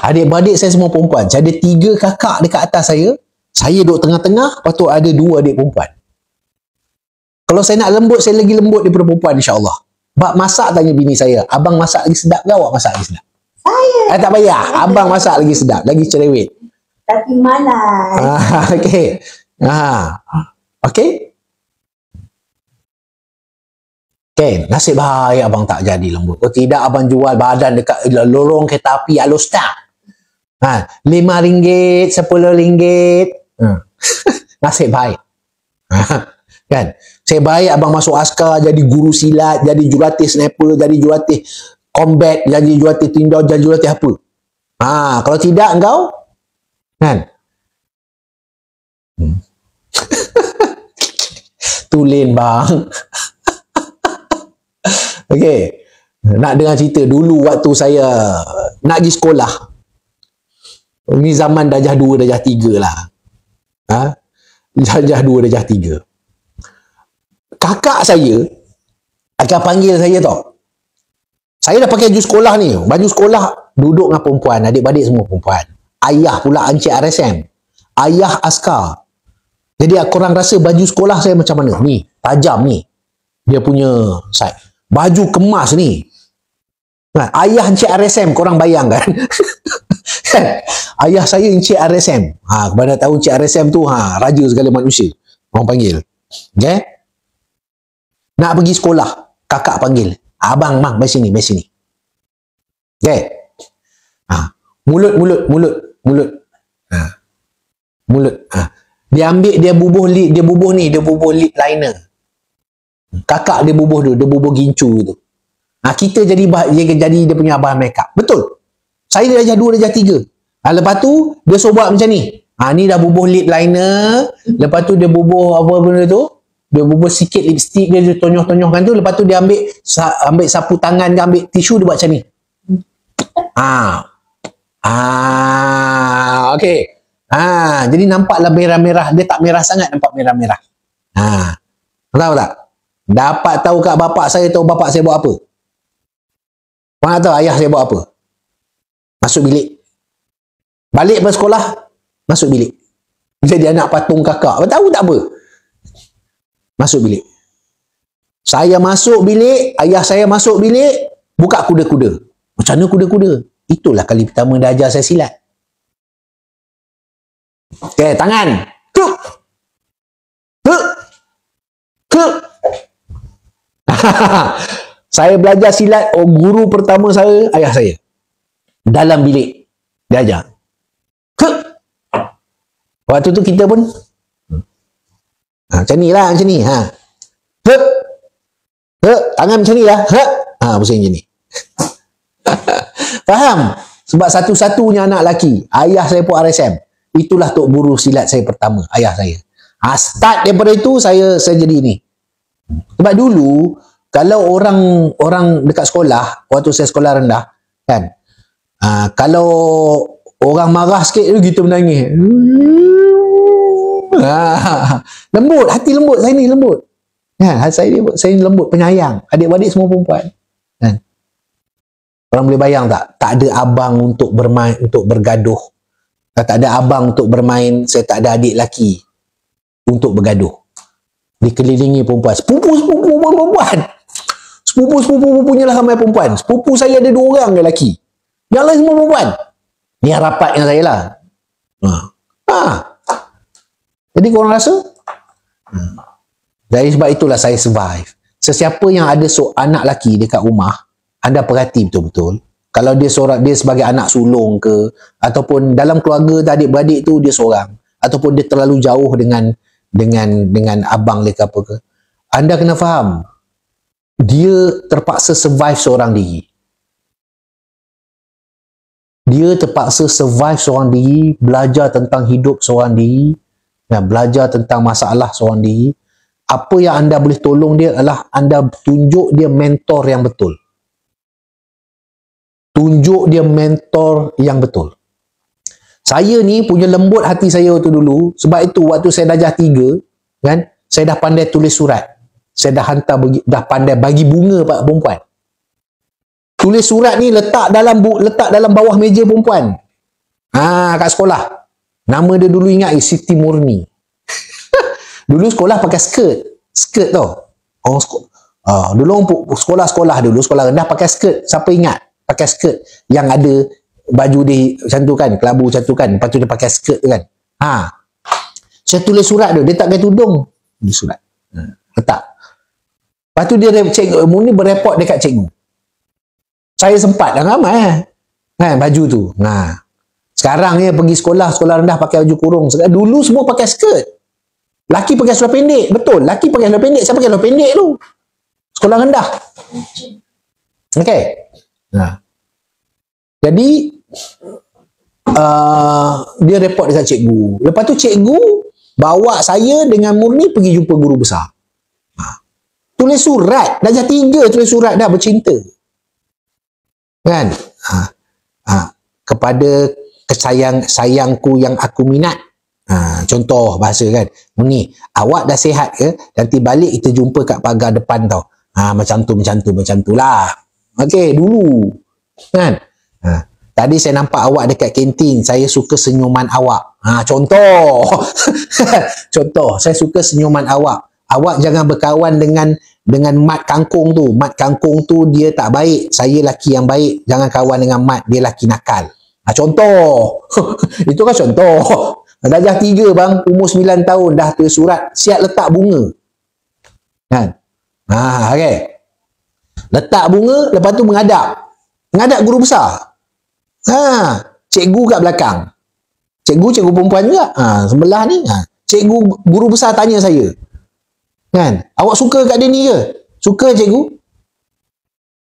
Adik-beradik saya semua perempuan. Saya ada 3 kakak dekat atas saya. Saya duduk tengah-tengah, lepas tu ada 2 adik perempuan. Kalau saya nak lembut, saya lagi lembut daripada perempuan, insyaAllah. Bab masak tanya bini saya, abang masak lagi sedap ke awak masak lagi sedap? Saya. Tak payah, abang masak lagi sedap, lagi cerewet. Tapi malas. Okay. Okay. Okay, nasib baik abang tak jadi lembut. Kalau tidak, abang jual badan dekat lorong kereta api Alostar. RM5, RM10. Nasib baik. Kan? Nasib baik abang masuk askar, jadi guru silat, jadi jurulatih sniper, jadi jurulatih combat, jadi jurulatih tindaw, jadi jurulatih apa. Kalau tidak engkau, kan? Tulen bang. Okey. Nak dengar cerita dulu waktu saya nak pergi sekolah. Ni zaman darjah 2, darjah 3 lah. Darjah 2, darjah 3. Kakak saya akan panggil saya tau. Saya dah pakai baju sekolah ni. Baju sekolah duduk dengan perempuan. Adik-beradik semua perempuan. Ayah pula Encik RSM. Ayah askar. Jadi korang rasa baju sekolah saya macam mana? Ni, tajam ni. Dia punya side. Baju kemas ni. Ayah Encik RSM, korang bayangkan. Ayah saya Encik RSM. Kepada tahu Encik RSM tu, raja segala manusia. Orang panggil. Okay? Nak pergi sekolah, kakak panggil. Abang, mang, mari sini, mari sini. Okay? Mulut. Mulut. Dia ambil, dia bubuh lip liner. Kakak dia bubuh tu, dia bubuh gincu tu. Kita jadi dia punya abang makeup. Betul. Saya darjah 2, darjah 3. Lepas tu, dia suruh buat macam ni. Ni dah bubuh lip liner. Lepas tu dia bubuh apa benda tu. Dia bubuh sikit lipstick dia tonyoh-tonyohkan tu. Lepas tu dia ambil sapu tangan, dia ambil tisu, dia buat macam ni. Okay. Jadi nampaklah merah-merah. Dia tak merah sangat, nampak merah-merah. Tahu tak? Dapat tahu kat bapak saya buat apa? Korang nak tahu ayah saya buat apa? Masuk bilik. Balik ke sekolah, masuk bilik. Jadi anak patung kakak. Tahu tak apa? Masuk bilik. Saya masuk bilik, ayah saya masuk bilik, buka kuda-kuda. Macam mana kuda-kuda? Itulah kali pertama dia ajar saya silat. Okay, tangan. Kuk. Saya belajar silat, guru pertama saya, ayah saya. Dalam bilik. Dia ajar. Waktu tu kita pun macam ni lah, macam ni. Tangan macam ni lah. Pusing macam ni. Faham? Sebab satu-satunya anak lelaki, ayah saya pun RSM. Itulah tok guru silat saya pertama, ayah saya. Start daripada itu, saya jadi ni. Sebab dulu, kalau orang dekat sekolah, waktu saya sekolah rendah, kan, kalau orang marah sikit, kita menangis. Lembut, hati lembut, saya ni lembut. Saya ni lembut, penyayang. Adik-adik semua perempuan. Orang boleh bayang tak? Tak ada abang untuk bermain, untuk bergaduh. Tak ada abang untuk bermain, saya tak ada adik lelaki untuk bergaduh. Dikelilingi perempuan. Sepupu perempuan. Sepupu punya lah ramai perempuan. Sepupu saya ada 2 orang lelaki. Yang lain semua perempuan. Ni yang rapat dengan saya lah. Jadi korang rasa? Dari sebab itulah saya survive. Sesiapa yang ada anak lelaki dekat rumah, anda perhati betul-betul. Kalau dia sebagai anak sulung ke, ataupun dalam keluarga adik-beradik tu dia seorang, ataupun dia terlalu jauh dengan abang dia ke apa ke, anda kena faham, dia terpaksa survive seorang diri. Dia terpaksa survive seorang diri, belajar tentang hidup seorang diri, dan belajar tentang masalah seorang diri. Apa yang anda boleh tolong dia adalah anda tunjuk dia mentor yang betul. Tunjuk dia mentor yang betul. Saya ni punya lembut hati saya waktu dulu, sebab itu waktu saya darjah 3, kan, saya dah pandai tulis surat. Saya dah hantar, dah pandai bagi bunga pada perempuan. Tulis surat ni letak dalam bawah meja perempuan. Kat sekolah. Nama dia dulu ingat Siti Murni. Dulu sekolah pakai skirt tau. Dulu sekolah dulu, sekolah rendah pakai skirt. Siapa ingat? Pakai skirt yang ada baju dia macam tu kan, kelabu macam tu kan, lepas tu dia pakai skirt tu kan. Saya tulis surat dia tak pakai tudung. Di surat. Letak. Lepas tu dia cikgu Murni bereport dekat cikgu. Saya sempat dah ramai kan baju tu. Sekarang ni pergi sekolah rendah pakai baju kurung. Dulu semua pakai skirt. Laki pakai seluar pendek. Betul, laki pakai seluar pendek. Siapa pakai seluar pendek tu? Sekolah rendah. Okey. Jadi dia report dekat cikgu. Lepas tu cikgu bawa saya dengan Murni pergi jumpa guru besar. Tulis surat. Darjah 3 tulis surat dah, bercinta. Kan? Kepada sayangku yang aku minat. Contoh bahasa kan, ni awak dah sihat ke? Nanti balik kita jumpa kat pagar depan tau. Macam tu lah. Okey, dulu kan. Tadi saya nampak awak dekat kantin, saya suka senyuman awak. Contoh. Contoh, saya suka senyuman awak. Awak jangan berkawan dengan mat kangkung tu. Mat kangkung tu dia tak baik. Saya laki yang baik. Jangan kawan dengan mat, dia laki nakal. Contoh. Itu kan contoh. Darjah 3 bang, umur 9 tahun dah tulis surat, siap letak bunga. Kan? Okey. Letak bunga, lepas tu menghadap. Menghadap guru besar. Cikgu kat belakang. Cikgu perempuan juga. Sebelah ni. Cikgu, guru besar tanya saya. Kan? Awak suka kat dia ni ke? Suka cikgu?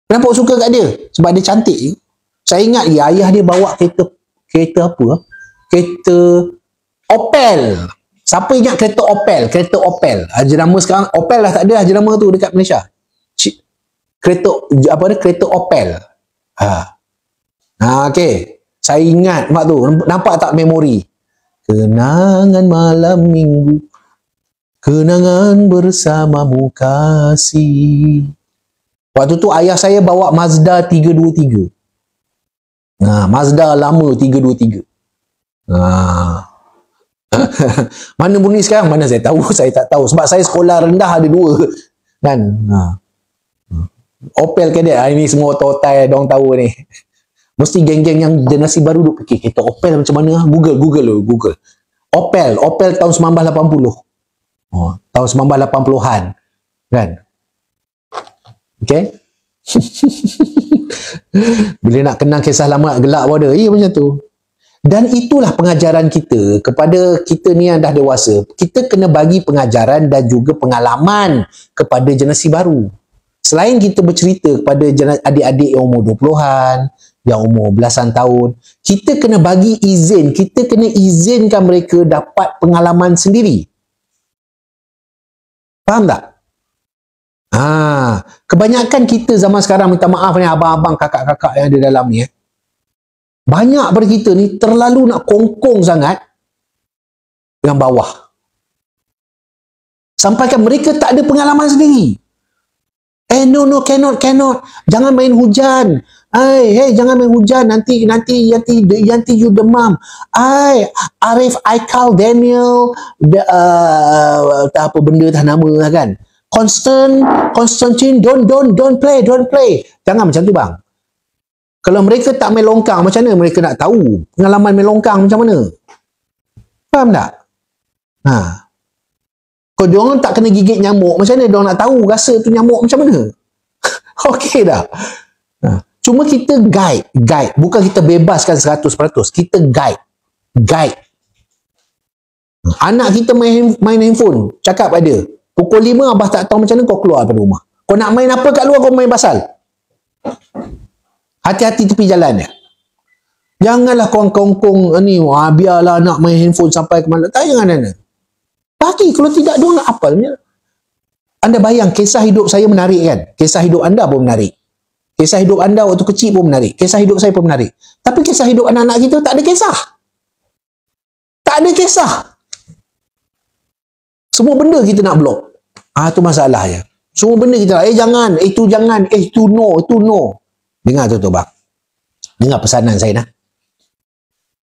Kenapa awak suka kat dia? Sebab dia cantik. Saya ingat ayah dia bawa kereta apa? Kereta Opel. Siapa ingat kereta Opel? Kereta Opel. Jenama sekarang Opel dah tak ada jenama tu dekat Malaysia. Kereta Opel. Okey. Saya ingat mak tu. Nampak tak memori? Kenangan malam minggu. Kenangan bersamamu kasih. Waktu tu ayah saya bawa Mazda 323. Mazda lama 323. Mana bunyi sekarang? Mana saya tahu? Saya tak tahu. Sebab saya sekolah rendah ada 2. Kan? Opel Kadett. Ini semua otai dong tahu ni. Mesti geng-geng yang generasi baru duk fikir kereta Opel macam mana? Google. Opel tahun 1980. Tahun 1980-an. Kan? Okay? Bila nak kenang kisah lama gelak pun ada. Macam tu. Dan itulah pengajaran kita kepada kita ni yang dah dewasa. Kita kena bagi pengajaran dan juga pengalaman kepada generasi baru. Selain kita bercerita kepada adik-adik yang umur 20-an, yang umur belasan tahun, kita kena bagi izin, kita kena izinkan mereka dapat pengalaman sendiri. Faham tak? Kebanyakan kita zaman sekarang, minta maaf ni abang-abang, kakak-kakak yang ada dalam ni, banyak pada kita ni terlalu nak kongkong sangat yang bawah. Sampaikan mereka tak ada pengalaman sendiri. No, cannot. Jangan main hujan. Hey, jangan main hujan. Nanti you demam. Arif, Aikal, Daniel, tak apa benda tak nama lah kan. Constantine, don't play. Jangan macam tu bang. Kalau mereka tak main longkang, macam mana mereka nak tahu pengalaman main longkang macam mana? Faham tak? Kalau diorang tak kena gigit nyamuk, macam mana diorang nak tahu rasa tu nyamuk macam mana? Okey dah. Cuma kita guide. Bukan kita bebaskan 100%. Kita guide. Anak kita main handphone, cakap pada dia, pukul 5 abah tak tahu macam mana kau keluar daripada rumah. Kau nak main apa kat luar, kau main basal. Hati-hati tepi jalan dia. Janganlah kongkong ni, biarlah nak main handphone sampai ke mana. Tak, jangan. Bagi, kalau tidak, dia nak apa? Anda bayang, kisah hidup saya menarik kan? Kisah hidup anda pun menarik. Kisah hidup anda waktu kecil pun menarik. Kisah hidup saya pun menarik. Tapi kisah hidup anak-anak kita tak ada kisah. Tak ada kisah. Semua benda kita nak blok. Itu masalahnya. Semua benda kita nak, jangan, itu jangan, itu no. Dengar tu bang. Dengar pesanan saya nah.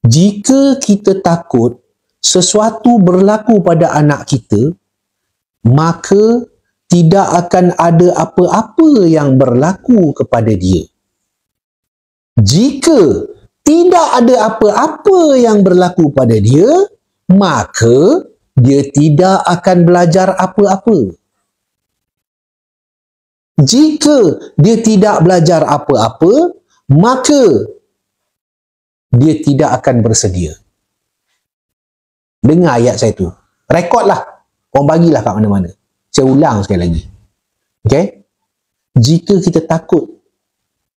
Jika kita takut sesuatu berlaku pada anak kita, maka tidak akan ada apa-apa yang berlaku kepada dia. Jika tidak ada apa-apa yang berlaku pada dia, maka dia tidak akan belajar apa-apa. Jika dia tidak belajar apa-apa, maka dia tidak akan bersedia. Dengar ayat saya tu. Rekodlah. Orang bagilah kat mana-mana. Saya ulang sekali lagi. Okay? Jika kita takut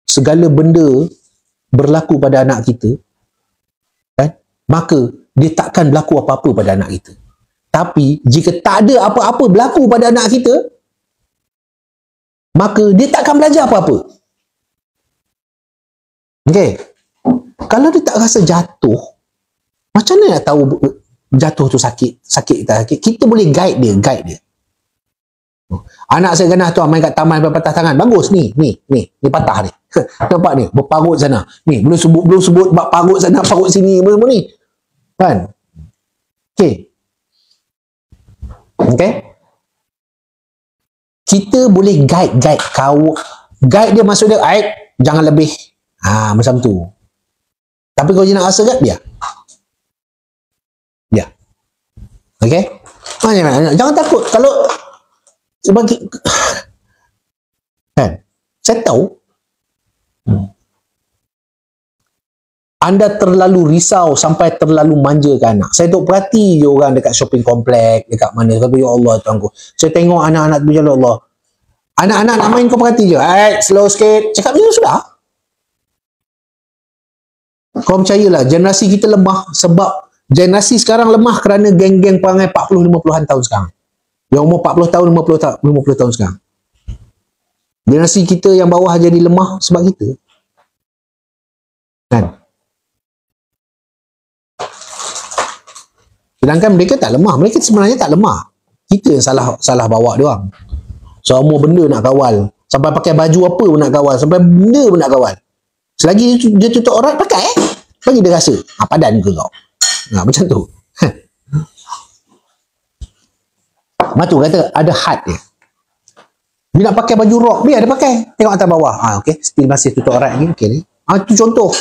segala benda berlaku pada anak kita, kan? Maka dia takkan berlaku apa-apa pada anak kita. Tapi jika tak ada apa-apa berlaku pada anak kita, maka dia takkan belajar apa-apa. Okay? Kalau dia tak rasa jatuh, Macam mana nak tahu jatuh tu sakit tak sakit? Kita boleh guide dia. Anak saya ganas tu main kat taman patah tangan. Bagus ni patah ni. Nampak ni, berparut sana. Ni, belum sebut parut sana, parut sini, semua ni. Kan? Okey. Kita boleh guide kau. Guide dia maksud dia, jangan lebih. Macam tu. Tapi kalau dia nak rasa guide, biar. Okey? Jangan takut. Kalau sebagai kan? Saya tahu anda terlalu risau sampai terlalu manjakan anak. Saya duk perhati je orang dekat shopping komplek, dekat mana. Kata, ya Allah tuanku. Saya tengok anak-anak tu, ya Allah. Anak-anak nak main kau perhati je. Slow sikit. Cakap je sudah. Kau percayalah, generasi kita lemah sebab generasi sekarang lemah kerana geng-geng perangai 40-50-an tahun sekarang. Yang umur 40 tahun, 50 tahun sekarang. Generasi kita yang bawah jadi lemah sebab kita. Kan? Sedangkan mereka tak lemah. Mereka sebenarnya tak lemah. Kita yang salah bawa dia orang. Semua benda nak kawal. Sampai pakai baju apa pun nak kawal. Sampai benda pun nak kawal. Selagi dia tutup aurat, pakai bagi dia rasa. Padan ke kau? Macam tu. Matu kata ada had dia. Dia nak pakai baju rok, biar dia pakai. Tengok atas bawah. Okey, still masih tutup aurat lagi. Okey ni. Itu contoh.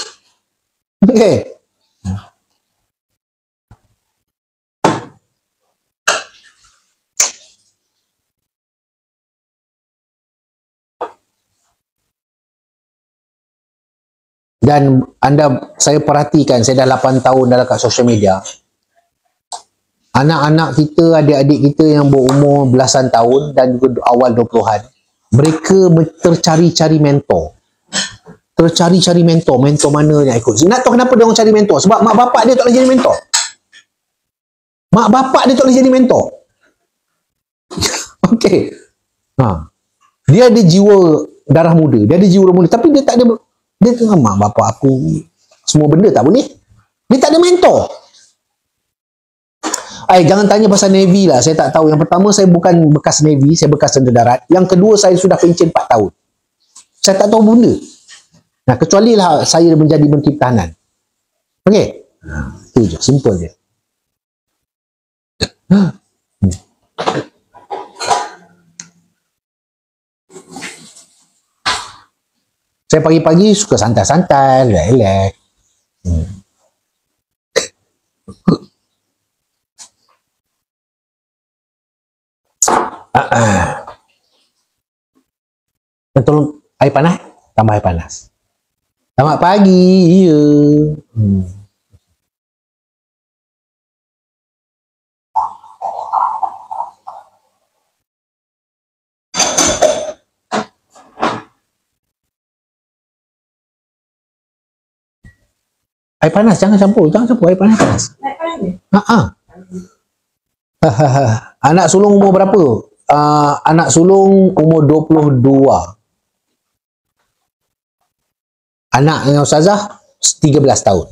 Okey. Dan saya perhatikan, saya dah 8 tahun dalam kat social media. Anak-anak kita, adik-adik kita yang berumur belasan tahun dan juga awal 20-an, mereka tercari-cari mentor. Tercari-cari mentor. Mentor mana yang ikut. Nak tahu kenapa dia orang cari mentor? Sebab mak bapak dia tak boleh jadi mentor. Mak bapak dia tak boleh jadi mentor. Okey. Dia ada jiwa darah muda. Dia ada jiwa darah muda. Tapi dia tak ada. Dia kata, mak bapak aku semua benda tak boleh. Dia tak ada mentor. Jangan tanya pasal Navy lah. Saya tak tahu. Yang pertama, saya bukan bekas Navy. Saya bekas tentera darat. Yang kedua, saya sudah pencen 4 tahun. Saya tak tahu benda. Kecuali lah saya menjadi Menteri Pertahanan. Okey? Itu je. Simple je. Saya pagi-pagi suka santai-santai, relax. Tolong air panas, tambah air panas. Selamat pagi. Ya. Air panas, jangan campur air panas. Naik panas. Anak sulung umur berapa? Anak sulung umur 22. Anak dengan Ustazah 13 tahun.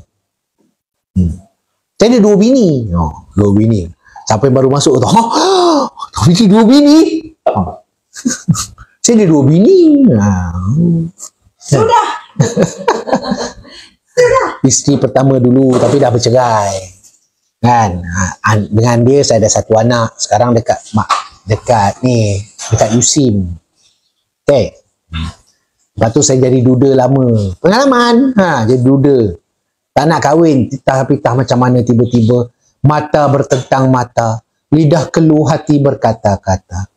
Saya ada 2 bini. 2 bini. Sampai baru masuk tu. Ini 2 bini. Saya ada 2 bini. Sudah. Isteri pertama dulu tapi dah bercerai. Kan? Dengan dia saya ada 1 anak. Sekarang dekat USIM. Okey. Lepas tu saya jadi duda lama. Pengalaman. Jadi duda. Tak nak kahwin. Pitah-pitah macam mana tiba-tiba. Mata bertentang mata. Lidah keluh, hati berkata-kata.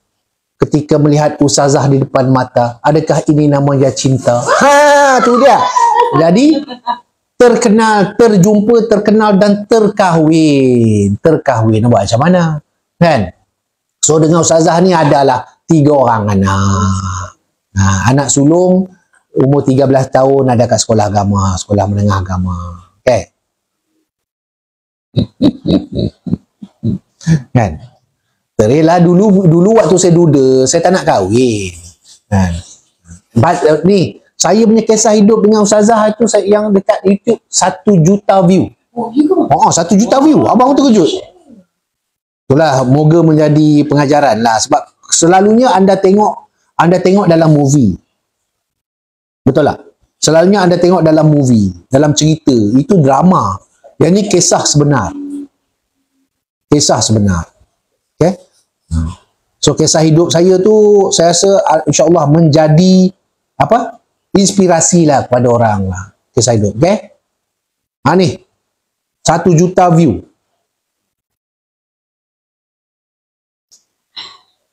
Ketika melihat Ustazah di depan mata. Adakah ini namanya cinta? Tu dia. Jadi terkenal, terjumpa, terkenal dan terkahwin. Nak buat macam mana? Kan? So dengan Ustazah ni adalah 3 orang anak. Anak sulung umur 13 tahun ada kat sekolah agama, sekolah menengah agama. Okay? Kan? Terilah dulu waktu saya duda, saya tak nak kahwin. Kan? Ni saya punya kisah hidup dengan Ustazah itu yang dekat YouTube 1 juta view. Oh, you ke? 1 juta view. Abang terkejut. Itulah moga menjadi pengajaran lah. Sebab selalunya anda tengok dalam movie. Betul tak? Selalunya anda tengok dalam movie, dalam cerita. Itu drama. Yang ni kisah sebenar. Kisah sebenar. Okay? So kisah hidup saya tu, saya rasa insyaAllah menjadi apa? Inspirasi lah kepada orang lah. Kisah hidup. Okay? Ni. 1 juta view.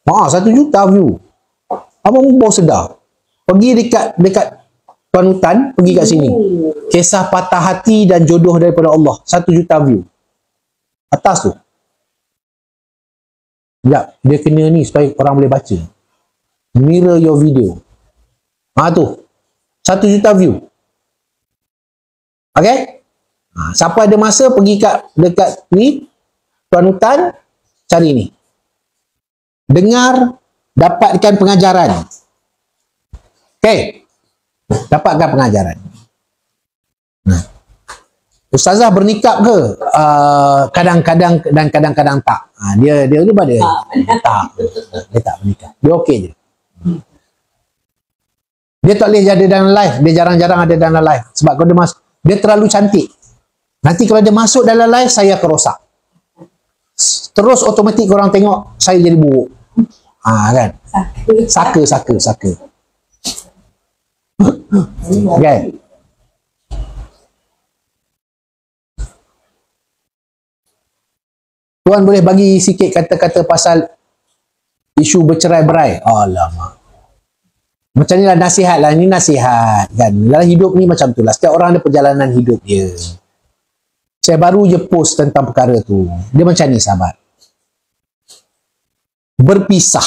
1 juta view. Abang baru sedar. Pergi dekat panutan, pergi kat sini. Kisah patah hati dan jodoh daripada Allah. 1 juta view. Atas tu. Sekejap, dia kena ni supaya orang boleh baca. Mirror your video. Tu. 1 juta view. Okay? Siapa ada masa pergi dekat ni, panutan, cari ni. Dengar, dapatkan pengajaran. Okay? Dapatkan pengajaran. Ustazah bernikah ke? Kadang-kadang dan kadang-kadang tak. Dia ni pada tak. Dia tak bernikah. Dia okey je. Dia tak boleh jadi dalam live. Dia jarang-jarang ada dalam live. Sebab kalau dia terlalu cantik. Nanti kalau dia masuk dalam live, saya akan rosak. Terus otomatik korang tengok, saya jadi buruk. Kan? Saka. Okay. Tuan boleh bagi sikit kata-kata pasal isu bercerai-berai. Alamak. Macam ni lah nasihat lah. Ini nasihat kan. Dalam hidup ni macam tu lah. Setiap orang ada perjalanan hidup dia. Saya baru je post tentang perkara tu. Dia macam ni sahabat. Berpisah.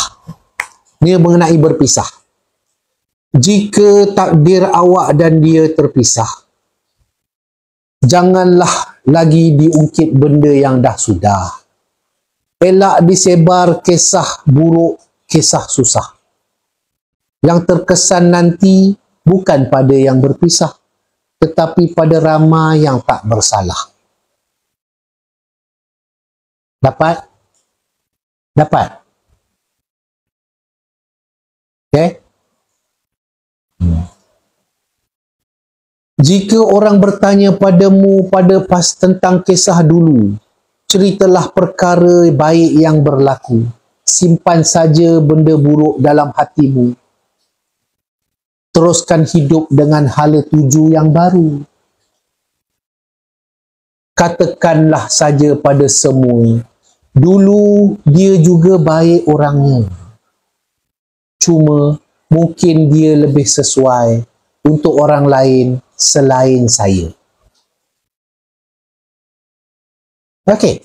Ini mengenai berpisah. Jika takdir awak dan dia terpisah, janganlah lagi diungkit benda yang dah sudah. Elak disebar kisah buruk, kisah susah. Yang terkesan nanti bukan pada yang berpisah, tetapi pada ramai yang tak bersalah. Dapat? Dapat? Okay? Jika orang bertanya padamu tentang kisah dulu, ceritalah perkara baik yang berlaku. Simpan saja benda buruk dalam hatimu. Teruskan hidup dengan hala tuju yang baru. Katakanlah saja pada semua, dulu dia juga baik orangnya. Cuma mungkin dia lebih sesuai untuk orang lain selain saya. Okey.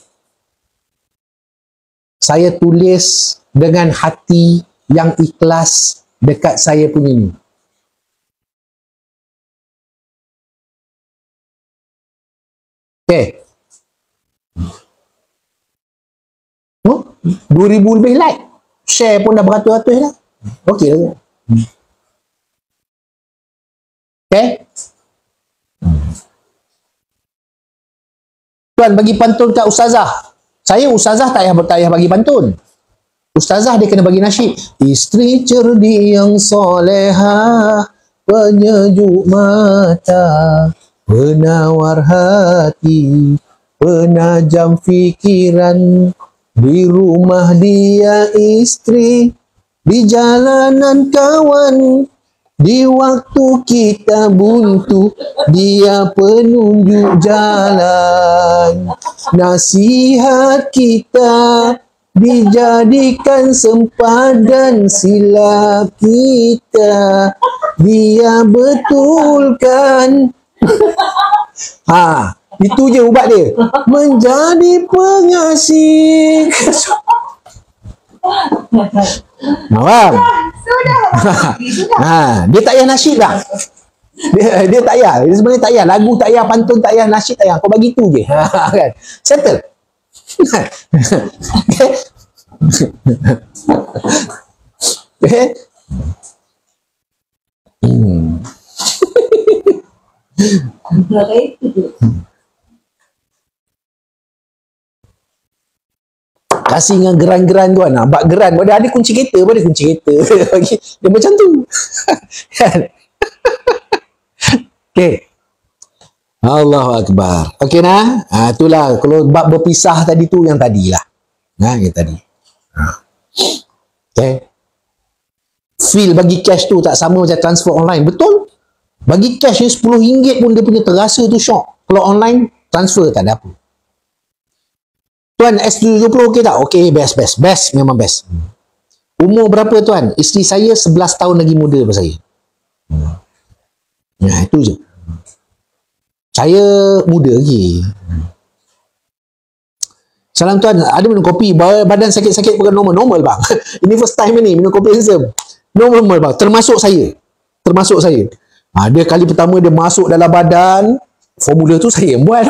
Saya tulis dengan hati yang ikhlas dekat saya punya ni. Okey. 2,000 lebih like. Share pun dah beratus-ratus dah. Okey lah. Okey. Tuan bagi pantun kat ustazah. Saya ustazah tak payah bagi pantun. Ustazah dia kena bagi nasyid. Isteri cerdik yang solehah, penyejuk mata, penawar hati, penajam fikiran. Di rumah dia istri, di jalanan kawan. Di waktu kita buntu, dia penunjuk jalan. Nasihat kita dijadikan sempadan silap kita. Dia betulkan. Itu je ubat dia. Menjadi pengasih. Faham? Sudah. Dia tak payah nasyid dah. Dia tak payah. Dia sebenarnya tak payah. Lagu tak payah, pantun tak payah, nasyid tak payah. Kau bagi tu je. Kan? Settle. Okay. Kasih dengan geran-geran tuan. Bak geran. Ada kunci kereta. Ada kunci kereta. Dia macam tu. Kan? Okay. Allahu Akbar. Okey nah. Itulah kalau bab berpisah tadi tu yang tadilah. Yang tadi. Okay. Feel bagi cash tu tak sama macam transfer online. Betul? Bagi cash ni RM10 pun dia punya terasa tu syok. Kalau online transfer tak ada apa. Tuan S70 okey tak? Okey, best. Best memang best. Umur berapa tuan? Isteri saya 11 tahun lagi muda daripada saya. Nah, itu je. Saya muda lagi. Salam tuan, ada minum kopi, badan sakit-sakit bukan normal bang. Ini first time ni minum kopi handsome. Normal bang, termasuk saya. Dia kali pertama dia masuk dalam badan, formula tu saya yang buat.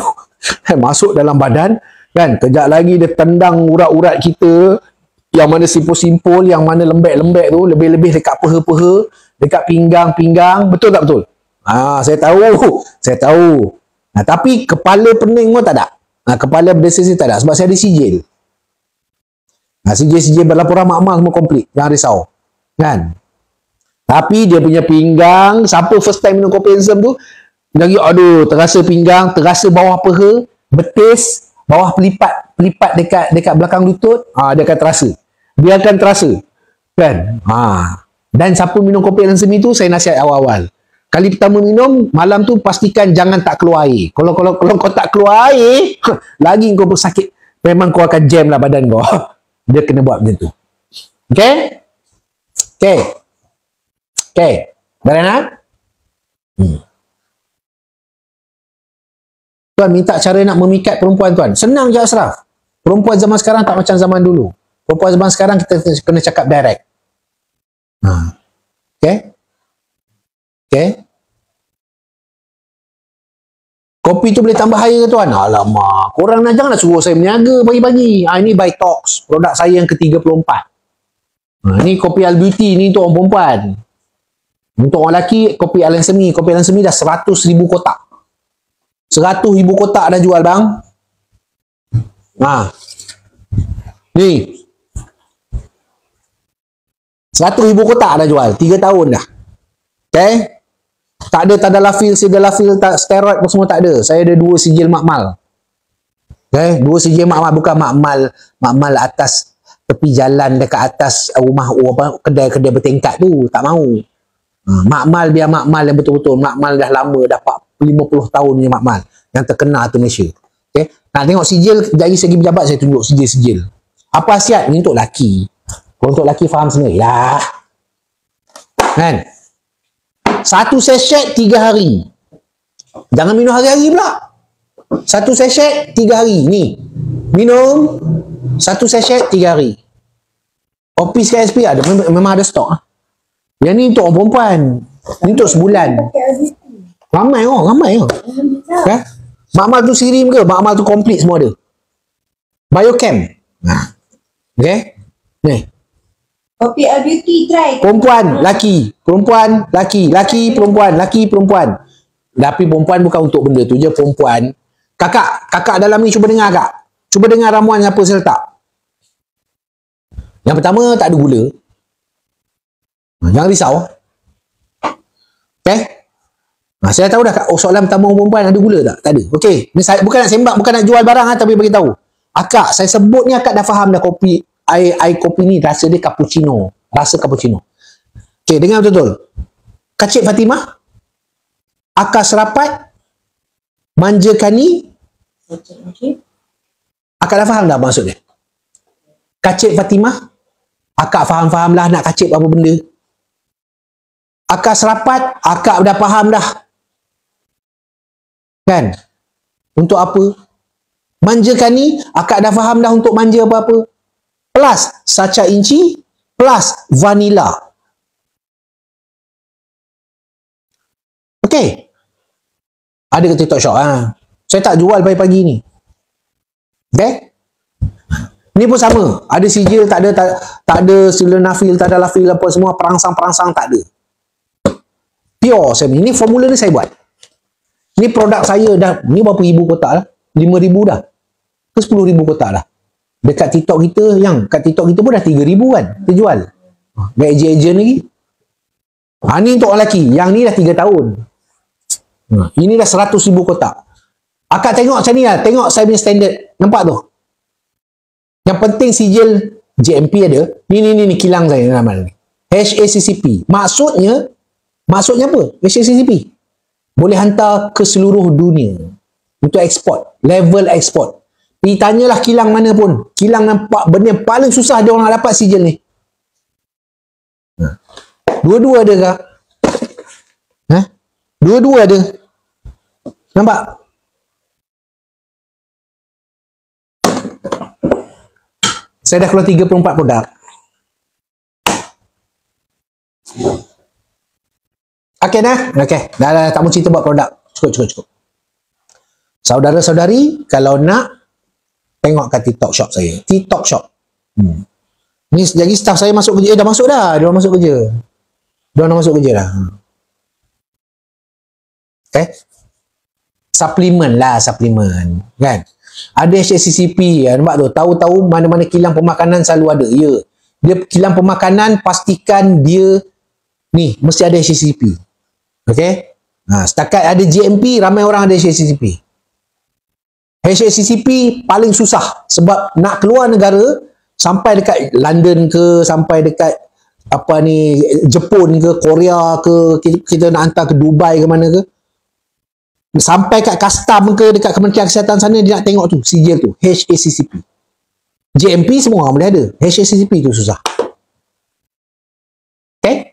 Masuk dalam badan, kan, kejap lagi dia tendang urat-urat kita, yang mana simpul-simpul, yang mana lembek-lembek tu, lebih-lebih dekat peha-peha, dekat pinggang-pinggang. Betul tak betul? Saya tahu. Tapi kepala pening pun tak ada. Kepala berdesisi tak ada. Sebab saya ada sijil. Sijil berlaporan makmal semua komplit. Jangan risau. Kan? Tapi dia punya pinggang, siapa first time minum kopi handsome tu, lagi aduh, terasa pinggang, terasa bawah peha, betis, bawah pelipat dekat belakang lutut, dia akan terasa. Dia akan terasa. Kan? Dan siapa minum kopi handsome itu, saya nasihat awal-awal. Kali pertama minum, malam tu pastikan jangan tak keluar air. Kalau kau tak keluar air, lagi kau bersakit. Memang kau akan jam lah badan kau. Dia kena buat macam tu. Okay? Barana? Tuan minta cara nak memikat perempuan tuan. Senang je Ashraf. Perempuan zaman sekarang tak macam zaman dulu. Perempuan zaman sekarang kita kena cakap direct. Okay? Kopi tu boleh tambah air ke tuan? Alamak, korang janganlah suruh saya berniaga pagi-pagi. Ini Vitox, produk saya yang ke-34. Ni kopi Al Beauty ni untuk orang perempuan. Untuk orang lelaki, kopi Alan Semi. Kopi Alan Semi dah 100,000 kotak. 100,000 kotak dah jual bang. Ni 100,000 kotak dah jual. 3 tahun dah. Okay? Tak ada tadalafil, sidalafil, steroid pun semua tak ada. Saya ada 2 sijil makmal. Okay? 2 sijil makmal, bukan makmal atas tepi jalan dekat atas rumah kedai-kedai bertingkat tu. Tak mau. Makmal biar makmal yang betul-betul. Makmal dah lama, dah 50 tahun ni makmal. Yang terkenal tu Malaysia. Okay? Nak tengok sijil, dari segi pejabat saya tunjuk sijil-sijil. Apa khasiat? Ni untuk laki. Kalau untuk laki faham sendiri lah. Kan? 1 sachet 3 hari. Jangan minum hari-hari pula. 1 sachet 3 hari. Ni. Minum 1 sachet 3 hari. Opis KSP ada. Memang ada stok. Yang ni untuk orang perempuan. Ni untuk sebulan. Ramai. Okay? Makmal tu sirim ke? Makmal tu komplit semua ada. Biochem. Okay? Ni. Kopi Al Beauty, try. Perempuan, laki. Perempuan, laki. Laki, perempuan. Laki, perempuan. Tapi perempuan bukan untuk benda tu je. Perempuan. Kakak dalam ni cuba dengar kak. Cuba dengar ramuan apa saya letak. Yang pertama, tak ada gula. Jangan risau. Okay? Saya tahu dah soalan pertama perempuan ada gula tak? Tak ada. Okay. Ni saya bukan nak sembang, bukan nak jual barang tapi bagi tahu. Akak, saya sebut ni akak dah faham dah kopi. Air kopi ni rasa dia cappuccino. Rasa cappuccino. Okay, dengar betul-betul. Kacip Fatimah. Akar serapat. Manja kani. Akak dah faham dah maksud dia? Kacip Fatimah. Akak faham-faham lah nak kacip apa benda. Akar serapat. Akak dah faham dah. Kan? Untuk apa? Manja kani. Akak dah faham dah untuk manja apa-apa. Plus sacha inci, plus vanilla. Okey. Ada ke TikTok Shop? Saya tak jual pagi-pagi ni. Okey. Ni pun sama. Ada sijil, tak ada sildenafil, tak ada lafil apa semua, perangsang-perangsang tak ada. Pure saya ni. Ni formula ni saya buat. Ni produk saya dah, ni berapa ribu kotak lah? 5,000 dah. Ke 10,000 kotak dah. Dekat TikTok kita, kat TikTok kita pun dah 3,000 kan terjual. Baik ejen lagi. Ni untuk orang lelaki. Yang ni dah 3 tahun. Ini dah 100,000 kotak. Akak tengok macam ni lah. Tengok saya punya standard. Nampak tu? Yang penting sijil JMP ada. Ni kilang saya nama ni. HACCP. Maksudnya apa? HACCP boleh hantar ke seluruh dunia untuk ekspor. Level ekspor. Pergi tanyalah kilang mana pun. Kilang nampak benda yang paling susah dia orang nak dapat sijil ni. Dua-dua ada kah? Dua-dua ada. Nampak? Saya dah keluar 34 produk. Okey dah? Okey. Dah tak mau cerita buat produk. Cukup. Saudara-saudari, kalau nak tengok kat TikTok shop saya. TikTok shop. Ni lagi staff saya masuk kerja. Dah masuk dah. Dia orang masuk kerja. Dia orang masuk kerja dah. Okay. Suplemen. Kan? Ada HACCP. Nampak tu? Tahu-tahu mana-mana kilang pemakanan selalu ada. Ya. Dia kilang pemakanan pastikan dia ni mesti ada HACCP. Okay. Setakat ada JMP, ramai orang ada HACCP. HACCP paling susah sebab nak keluar negara sampai dekat London ke, sampai dekat Jepun ke, Korea ke, kita nak hantar ke Dubai ke mana ke, sampai kat custom ke dekat Kementerian Kesihatan sana, dia nak tengok tu sijil tu HACCP. JMP semua orang boleh ada, HACCP tu susah. Okay,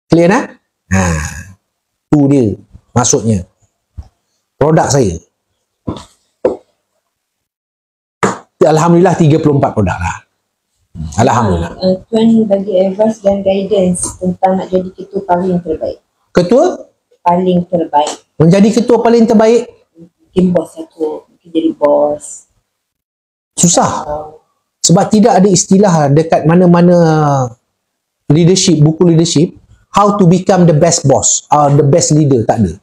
clear nak? Tu dia maksudnya produk saya. Alhamdulillah 34 produk lah. Alhamdulillah. Tuan bagi advice dan guidance tentang nak jadi ketua paling terbaik. Ketua? Paling terbaik. Menjadi ketua paling terbaik? Mungkin bos aku. Mungkin jadi bos. Susah. Sebab tidak ada istilah dekat mana-mana leadership, buku leadership, how to become the best boss or the best leader. Tak ada.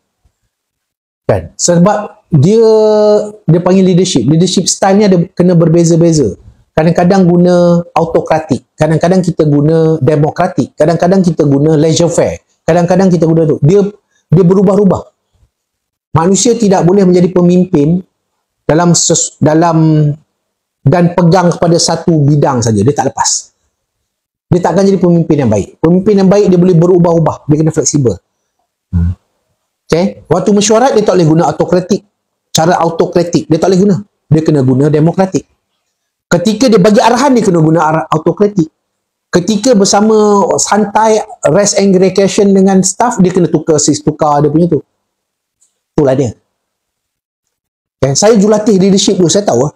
Kan? Sebab dia panggil leadership style ni ada kena berbeza-beza. Kadang-kadang guna autokratik, kadang-kadang kita guna demokratik, kadang-kadang kita guna laissez-faire, kadang-kadang kita guna tu. Dia berubah-ubah. Manusia tidak boleh menjadi pemimpin dalam dan pegang kepada satu bidang saja, dia tak lepas. Dia takkan jadi pemimpin yang baik. Pemimpin yang baik dia boleh berubah-ubah, dia kena fleksibel. Okay. Waktu mesyuarat dia tak boleh guna autokratik. Cara autokratik dia tak boleh guna. Dia kena guna demokratik. Ketika dia bagi arahan dia kena guna autokratik. Ketika bersama santai rest and recreation dengan staff dia kena tukar dia punya tu. Itulah dia. Okay. Saya jurulatih leadership dulu, saya tahu.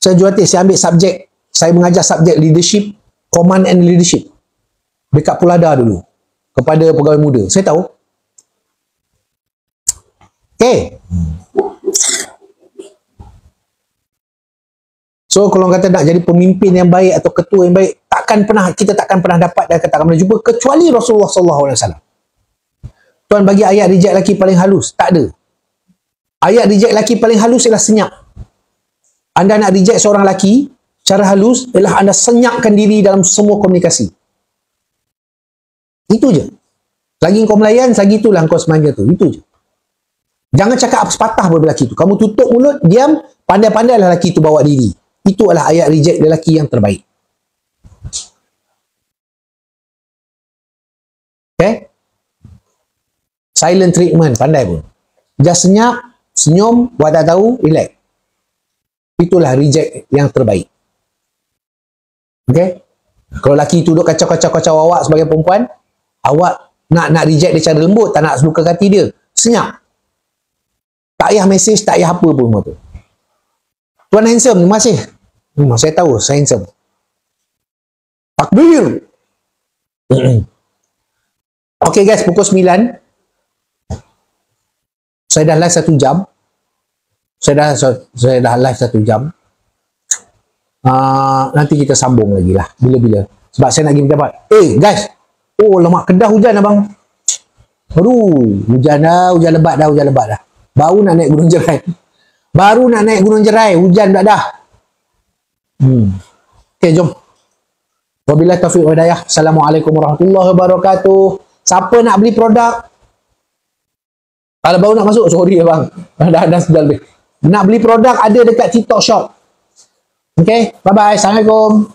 Saya jurulatih, saya ambil subjek, saya mengajar subjek leadership, command and leadership dekat Pulada dulu kepada pegawai muda. Saya tahu. Okay. So kalau kata nak jadi pemimpin yang baik atau ketua yang baik, kita takkan pernah dapat dan takkan pernah jumpa kecuali Rasulullah SAW. Tuan bagi ayat reject lelaki paling halus, tak ada. Ayat reject lelaki paling halus ialah senyap. Anda nak reject seorang lelaki, cara halus ialah anda senyapkan diri dalam semua komunikasi. Itu je. Lagi kau melayan, lagi itulah kau semanja tu. Itu je. Jangan cakap apa sepatah pun lelaki tu. Kamu tutup mulut, diam, pandai-pandailah lelaki tu bawa diri. Itu adalah ayat reject lelaki yang terbaik. Okay? Silent treatment, pandai pun. Just senyap, senyum, buat tak tahu, relax. Itulah reject yang terbaik. Okay? Kalau lelaki tu duduk kacau-kacau awak sebagai perempuan, awak nak reject dia cara lembut, tak nak luka hati dia, senyap. Tak payah message, tak payah apa pun tu. Tuan handsome, terima kasih. Saya tahu, saya handsome. Takbir. Okay guys, pukul 9. Saya dah live 1 jam. Saya dah live 1 jam. Nanti kita sambung lagi lah. Bila-bila. Sebab saya nak pergi pejabat. Guys. Oh, lemak Kedah hujan abang. Aduh, hujan lebat dah. Baru nak naik Gunung Jerai. Baru nak naik Gunung Jerai, hujan dah. Okay, jom. Wabillahi taufiq wa hidayah. Assalamualaikum warahmatullahi wabarakatuh. Siapa nak beli produk? Kalau baru nak masuk, sorry bang. Dah sudah lebih. Nak beli produk ada dekat TikTok Shop. Okay, bye-bye. Assalamualaikum.